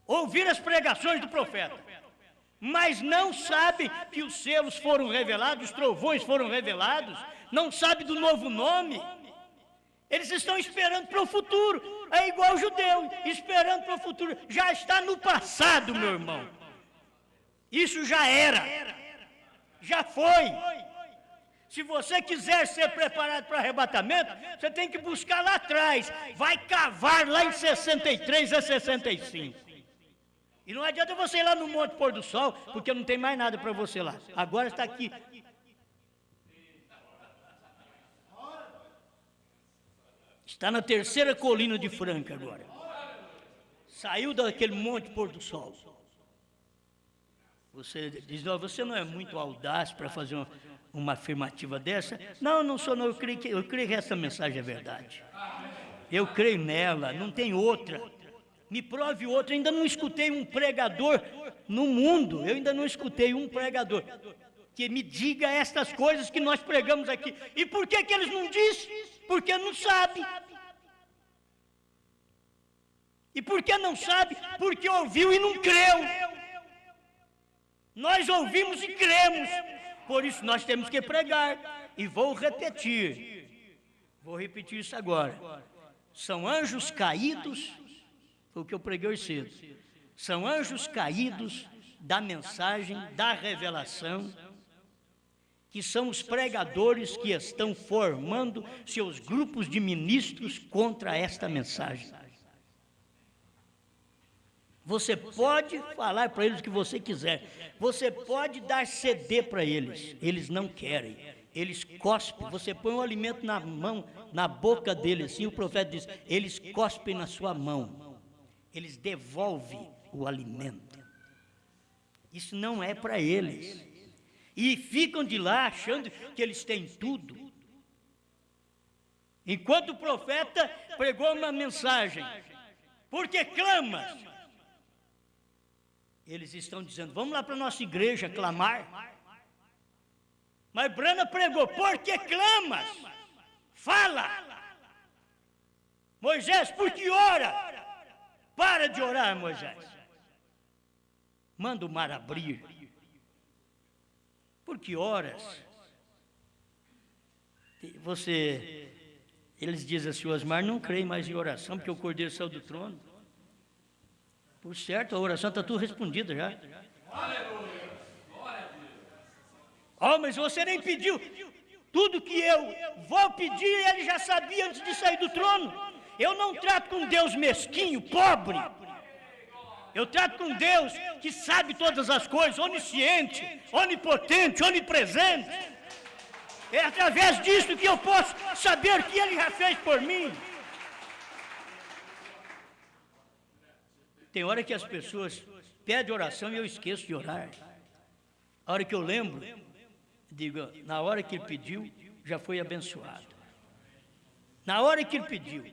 Ouviram as pregações do profeta, mas não sabe que os selos foram revelados, os trovões foram revelados, não sabe do novo nome. Eles estão esperando para o futuro. É igual o judeu, esperando para o futuro. Já está no passado, meu irmão. Isso já era. Já foi. Se você quiser ser preparado para arrebatamento, você tem que buscar lá atrás. Vai cavar lá em 63 a 65. E não adianta você ir lá no Monte Pôr do Sol, porque não tem mais nada para você lá. Agora está aqui. Está na terceira colina de Franca agora. Saiu daquele Monte Pôr do Sol. Você diz: não, você não é muito audaz para fazer uma afirmativa dessa? Não, não sou não, eu creio que essa mensagem é verdade. Eu creio nela, não tem outra. Me prove outra. Eu ainda não escutei um pregador no mundo, eu ainda não escutei um pregador que me diga estas coisas que nós pregamos aqui. E por que eles não dizem? Porque não sabe. E por que não sabe? Porque ouviu e não creu. Nós ouvimos e cremos. Por isso nós temos que pregar. E vou repetir isso agora. São anjos caídos, foi o que eu preguei hoje cedo. São anjos caídos da mensagem, da revelação, que são os pregadores que estão formando seus grupos de ministros contra esta mensagem. Você pode falar para eles o que você quiser. Você pode dar CD para eles. Eles não querem. Eles cospem. Você põe o alimento na mão, na boca deles. Assim o profeta diz: eles cospem na sua mão. Eles devolvem o alimento. Isso não é para eles. E ficam de lá achando que eles têm tudo. Enquanto o profeta pregou uma mensagem: porque clamas? Eles estão dizendo: vamos lá para a nossa igreja clamar. Mas Brana pregou: por que clamas? Fala! Moisés, por que ora? Para de orar, Moisés. Manda o mar abrir. Por que horas? Eles dizem assim: Osmar não crê mais em oração, porque o Cordeiro saiu do trono. Por certo, a oração está tudo respondida já. Oh, mas você nem pediu. Tudo que eu vou pedir, ele já sabia antes de sair do trono. Eu não trato com Deus mesquinho, pobre. Eu trato com Deus que sabe todas as coisas, onisciente, onipotente, onipresente. É através disso que eu posso saber o que Ele já fez por mim. Tem hora que as pessoas pedem oração e eu esqueço de orar. A hora que eu lembro, digo: na hora que ele pediu, já foi abençoado. Na hora que ele pediu,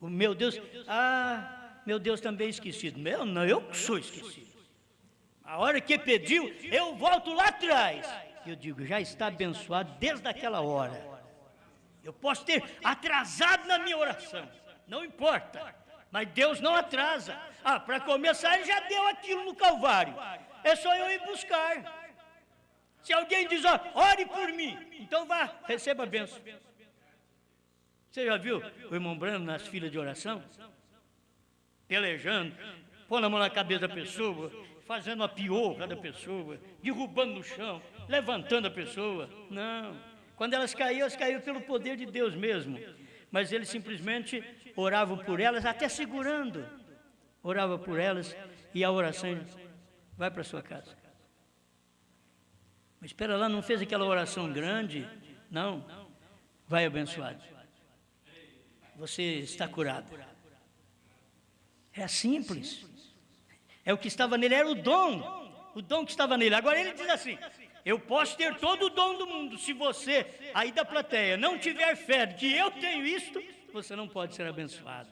o meu Deus, meu Deus também é esquecido. Não, eu que sou esquecido. A hora que pediu, eu volto lá atrás. Eu digo: já está abençoado desde aquela hora. Eu posso ter atrasado na minha oração, não importa, mas Deus não atrasa. Para começar, Ele já deu aquilo no Calvário. É só eu ir buscar. Se alguém diz: ore por mim, então vá, receba a bênção. Você já viu o irmão Brano nas filas de oração? Pelejando, pondo a mão na cabeça da pessoa, fazendo uma piorra da pessoa, derrubando no chão, levantando a pessoa. Não. Quando elas caíam pelo poder de Deus mesmo. Mas eles simplesmente oravam por elas, até segurando. Orava por elas e a oração vai para sua casa. Mas espera lá, não fez aquela oração grande? Não. Vai abençoado. Você está curado. É simples. É o que estava nele, era o dom que estava nele. Agora ele diz assim: eu posso ter todo o dom do mundo, se você, aí da plateia, não tiver fé de que eu tenho isto, você não pode ser abençoado.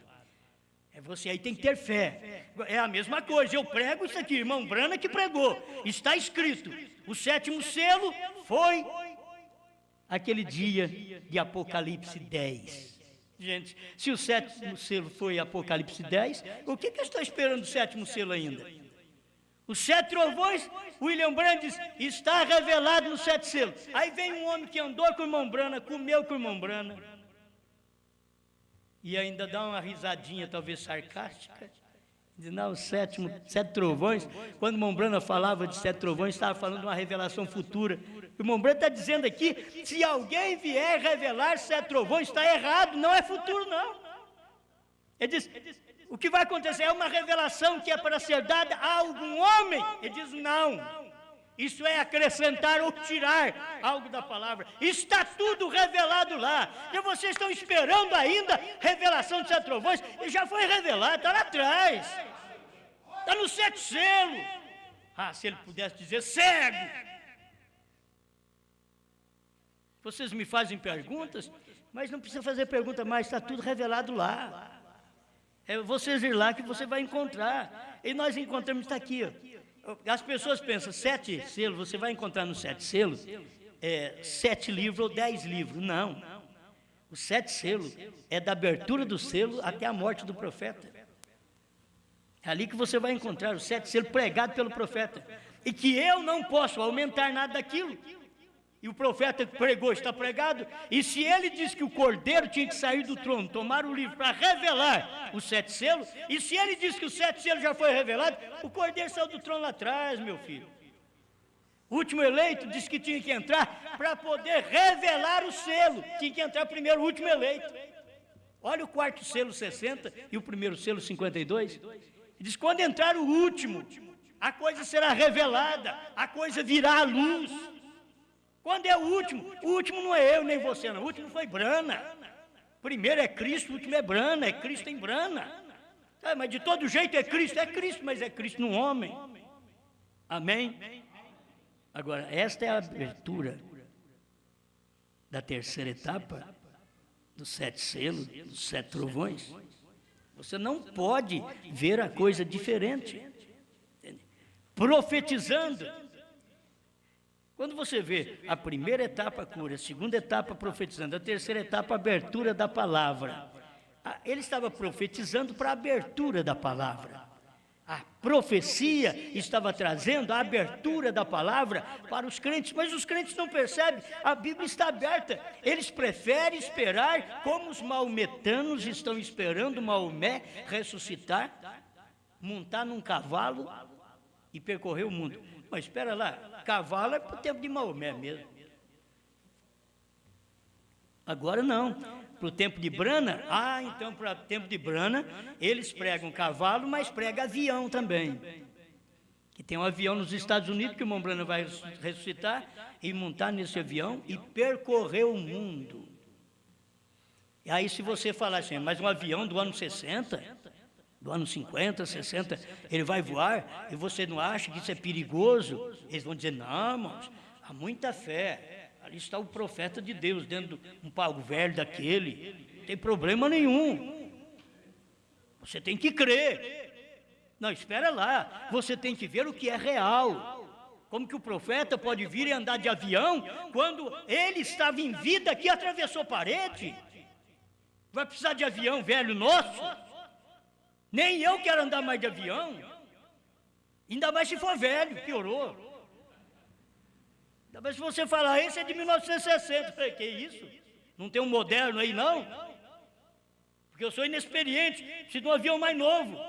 Você aí tem que ter fé. É a mesma coisa, eu prego isso aqui, irmão Brana que pregou, está escrito: o 7º selo foi aquele dia de Apocalipse 10. Gente, se o 7º selo foi Apocalipse 10, o que eu estou esperando do 7º selo ainda? Os 7 trovões, William Branham diz: está revelado no 7 selos. Aí vem um homem que andou com o irmão Brana, comeu com o irmão Brana, e ainda dá uma risadinha, talvez sarcástica. Diz: não, os 7 trovões. Quando o irmão Brana falava de 7 trovões, estava falando de uma revelação futura. O irmão Brana está dizendo aqui: se alguém vier revelar 7 trovões, está errado, não é futuro, não. Ele diz: o que vai acontecer é uma revelação que é para ser dada a algum homem. Ele diz: não, isso é acrescentar ou tirar algo da palavra. Está tudo revelado lá. E vocês estão esperando ainda revelação de 7 trovões? E já foi revelado, está lá atrás. Está no 7 selos. Se ele pudesse dizer: cego. Vocês me fazem perguntas, mas não precisa fazer pergunta mais, está tudo revelado lá. É vocês ir lá que você vai encontrar. E nós encontramos, está aqui. As pessoas pensam: 7 selos, você vai encontrar nos 7 selos 7 livros ou 10 livros. Não. Os 7 selos é da abertura do selo até a morte do profeta. É ali que você vai encontrar os 7 selos pregados pelo profeta. E que eu não posso aumentar nada daquilo. E o profeta pregou, está pregado. E se ele diz que o Cordeiro tinha que sair do trono, tomar o livro para revelar os 7 selos, e se ele diz que os 7 selos já foi revelado, o Cordeiro saiu do trono lá atrás, meu filho. O último eleito disse que tinha que entrar para poder revelar o selo. Tinha que entrar primeiro o último eleito. Olha o 4º selo 60 e o 1º selo 52. Diz, quando entrar o último, a coisa será revelada, a coisa virá à luz. Quando é o último não é eu nem você, não. O último foi Brana. Primeiro é Cristo, o último é Brana, é Cristo em Brana. Mas de todo jeito é Cristo, mas é Cristo no homem. Amém? Agora, esta é a abertura da terceira etapa, dos 7 selos, dos 7 trovões. Você não pode ver a coisa diferente. Entende? Profetizando. Quando você vê a primeira etapa cura, a segunda etapa profetizando, a terceira etapa abertura da palavra. Ele estava profetizando para a abertura da palavra. A profecia estava trazendo a abertura da palavra para os crentes, mas os crentes não percebem, a Bíblia está aberta. Eles preferem esperar, como os maometanos estão esperando Maomé ressuscitar, montar num cavalo e percorrer o mundo. Mas espera lá, cavalo é para o tempo de Maomé mesmo. Agora não, para o tempo de Brana, então para o tempo de Brana, eles pregam cavalo, mas pregam avião também. Que tem um avião nos Estados Unidos que o irmão Brana vai ressuscitar e montar nesse avião e percorrer o mundo. E aí se você falar assim, mas um avião do ano 60, do ano 50, 60, ele vai voar e você não acha que isso é perigoso? Eles vão dizer, não, irmãos, há muita fé. Ali está o profeta de Deus, dentro de um pau velho daquele. Não tem problema nenhum. Você tem que crer. Não, espera lá. Você tem que ver o que é real. Como que o profeta pode vir e andar de avião quando ele estava em vida aqui e atravessou parede? Vai precisar de avião velho nosso? Nem eu quero andar mais de avião. Ainda mais se for velho, piorou. Mas se você falar, esse é de 1960, eu falei, que isso? Não tem um moderno aí não? Porque eu sou inexperiente, preciso de um avião mais novo.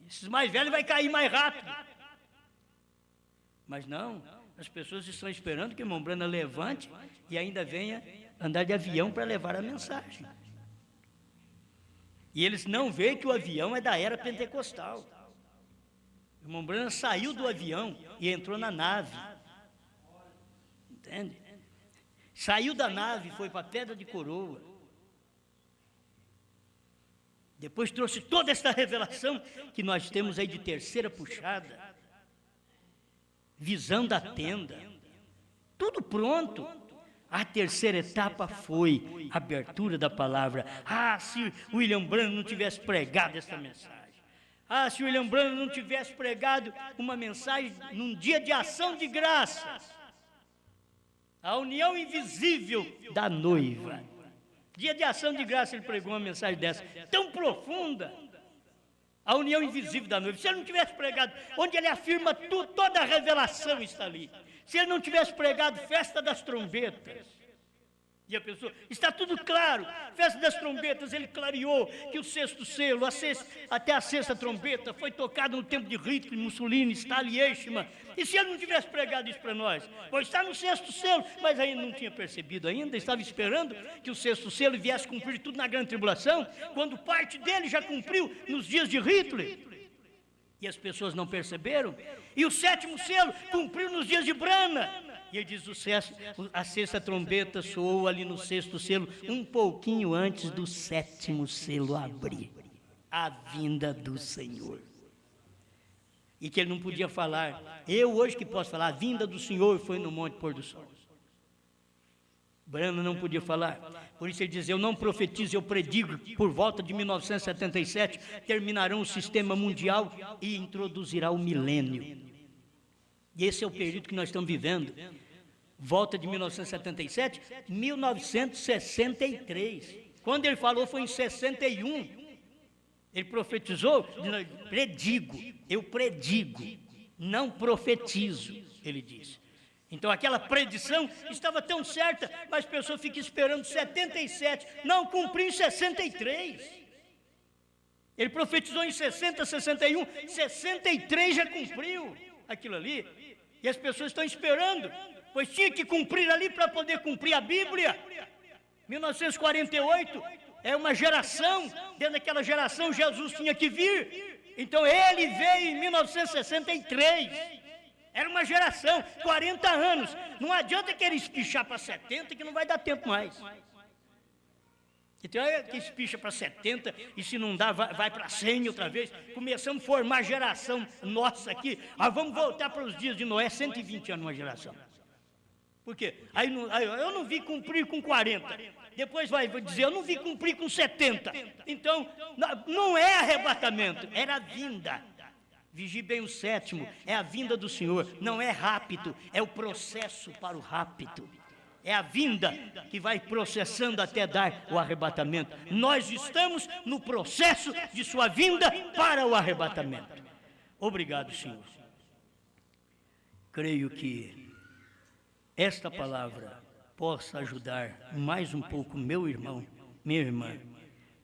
Esses mais velhos vai cair mais rápido. Mas não, as pessoas estão esperando que o irmão Brana levante e ainda venha andar de avião para levar a mensagem. E eles não veem que o avião é da era pentecostal. O irmão Brana saiu do avião e entrou na nave. Entende? Saiu da nave, foi para a Pedra de Coroa. Depois trouxe toda esta revelação que nós temos aí de terceira puxada. Visão da tenda. Tudo pronto. A terceira etapa foi a abertura da palavra. Se William Branham não tivesse pregado essa mensagem. Se William Branham não tivesse pregado uma mensagem num dia de ação de graças. A união invisível da noiva. Dia de ação de graça, ele pregou uma mensagem dessa, tão profunda. A união invisível da noiva. Se ele não tivesse pregado, onde ele afirma tudo, toda a revelação está ali. Se ele não tivesse pregado festa das trombetas, e a pessoa, está tudo claro, festa das trombetas, ele clareou que o sexto selo, até a sexta trombeta, foi tocado no tempo de Hitler, Mussolini, Stalin, Eichmann. E se ele não tivesse pregado isso para nós? Pois está no sexto selo, mas ainda não tinha percebido ainda, estava esperando que o sexto selo viesse cumprir tudo na grande tribulação, quando parte dele já cumpriu nos dias de Hitler. E as pessoas não perceberam. E o sétimo selo cumpriu nos dias de Brana. E ele diz, a sexta trombeta soou ali no sexto selo, um pouquinho antes do sétimo selo abrir. A vinda do Senhor. E que ele não podia falar. Eu hoje que posso falar, a vinda do Senhor foi no Monte Pôr do Sol. Brana não podia falar. Por isso ele diz, eu não profetizo, eu predigo. Por volta de 1977, terminarão o sistema mundial e introduzirá o milênio. E esse é o período que nós estamos vivendo. Volta de 1977, 1963. Quando ele falou foi em 61. Ele profetizou, eu predigo, não profetizo, ele disse. Então aquela predição estava tão certa, mas a pessoa fica esperando 77, não cumpriu em 63. Ele profetizou em 60, 61, 63 já cumpriu aquilo ali. E as pessoas estão esperando, pois tinha que cumprir ali para poder cumprir a Bíblia. 1948 é uma geração, dentro daquela geração Jesus tinha que vir. Então ele veio em 1963. Era uma geração, 40 anos. Não adianta querer espichar para 70 que não vai dar tempo mais. Então é que espicha para 70 e se não dá, vai para 100 outra vez. Começamos a formar geração nossa aqui. Vamos voltar para os dias de Noé, 120 anos uma geração. Por quê? Aí eu não vi cumprir com 40. Depois vai dizer, eu não vi cumprir com 70. Então, não é arrebatamento, era a vinda. Vigie bem o sétimo, é a vinda do Senhor. Não é rápido, é o processo para o rápido. É a vinda que vai processando até dar o arrebatamento. Nós estamos no processo de sua vinda para o arrebatamento. Obrigado, Senhor. Creio que esta palavra possa ajudar mais um pouco meu irmão, minha irmã,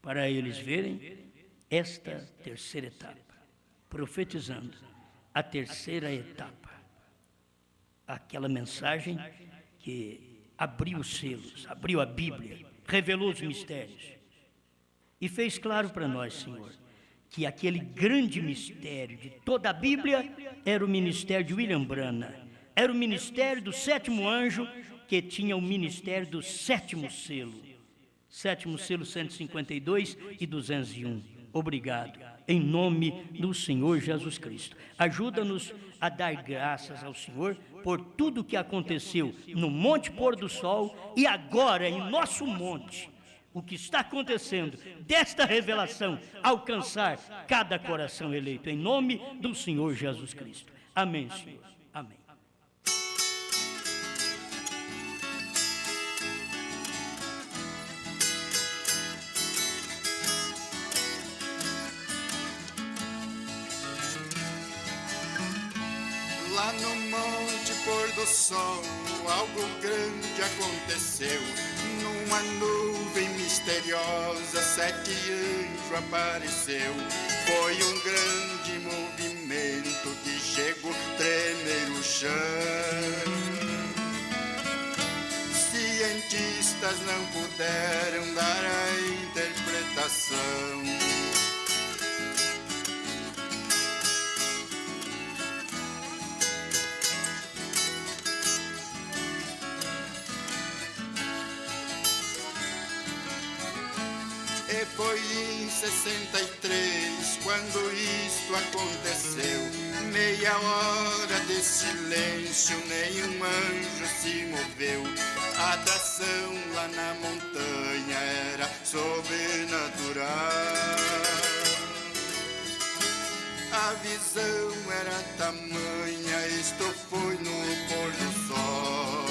para eles verem esta terceira etapa, profetizando a terceira etapa, aquela mensagem que abriu os selos, abriu a Bíblia, revelou os mistérios e fez claro para nós, Senhor, que aquele grande mistério de toda a Bíblia era o ministério de William Branham, era o ministério do sétimo anjo, que tinha o ministério do sétimo selo 152 e 201. Obrigado, em nome do Senhor Jesus Cristo. Ajuda-nos a dar graças ao Senhor por tudo que aconteceu no Monte Pôr do Sol e agora em nosso monte. O que está acontecendo desta revelação alcançar cada coração eleito, em nome do Senhor Jesus Cristo. Amém, Senhor. Amém. Lá no Monte Pôr do Sol, algo grande aconteceu. Numa nuvem misteriosa, 7 anjos apareceu. Foi um grande movimento que chegou a tremer o chão. Cientistas não puderam dar a interpretação. E foi em 63 quando isto aconteceu. Meia hora de silêncio, nenhum anjo se moveu. A atração lá na montanha era sobrenatural. A visão era tamanha, isto foi no pôr do sol.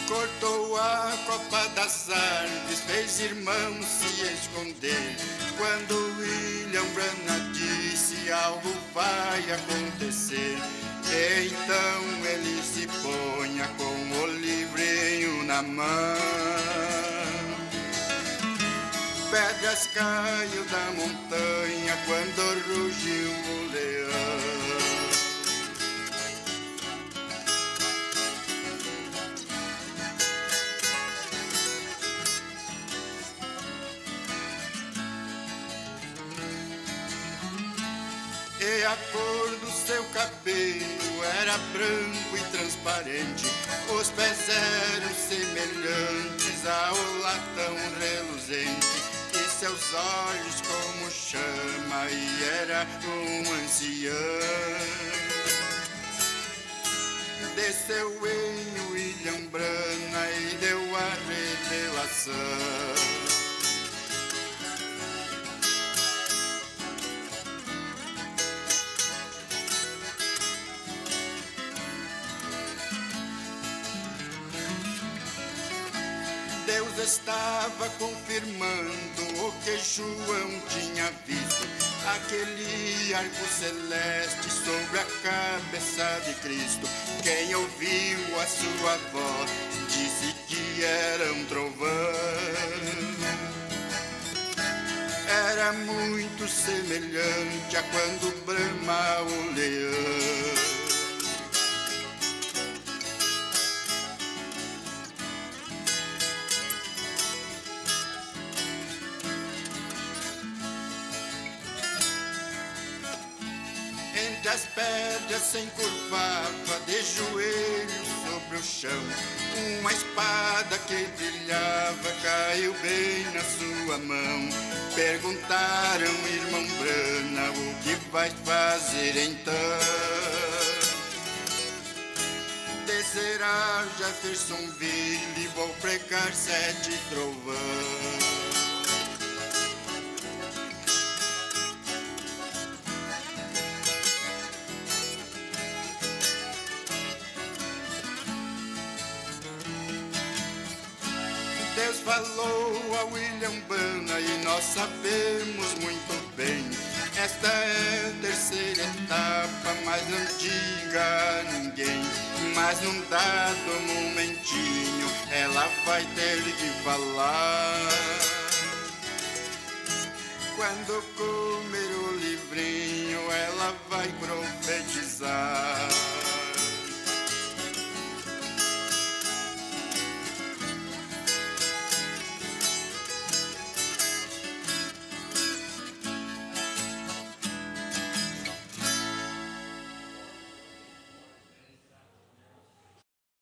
Cortou a copa das árvores, fez irmãos se esconder. Quando William Branham disse algo vai acontecer, então ele se ponha com o livrinho na mão. Pedras caiu da montanha quando rugiu o leão. E a cor do seu cabelo era branco e transparente. Os pés eram semelhantes ao latão reluzente. E seus olhos como chama, e era um ancião. Desceu em William Branham e deu a revelação. Deus estava confirmando o que João tinha visto. Aquele arco celeste sobre a cabeça de Cristo. Quem ouviu a sua voz disse que era um trovão. Era muito grito semelhante a quando brama o leão. Entre as pedras se encurvava de joelhos sobre o chão. Uma espada que brilhava caiu bem na sua mão. Perguntaram, irmão Brana, o que vais fazer então? Descer a Jeffersonville e vou pregar 7 trovões. Deus falou a William Brana e nós sabemos muito bem. Esta é a terceira etapa, mas não diga a ninguém. Mas num dado momentinho ela vai ter que falar. Quando comer o livrinho ela vai profetizar.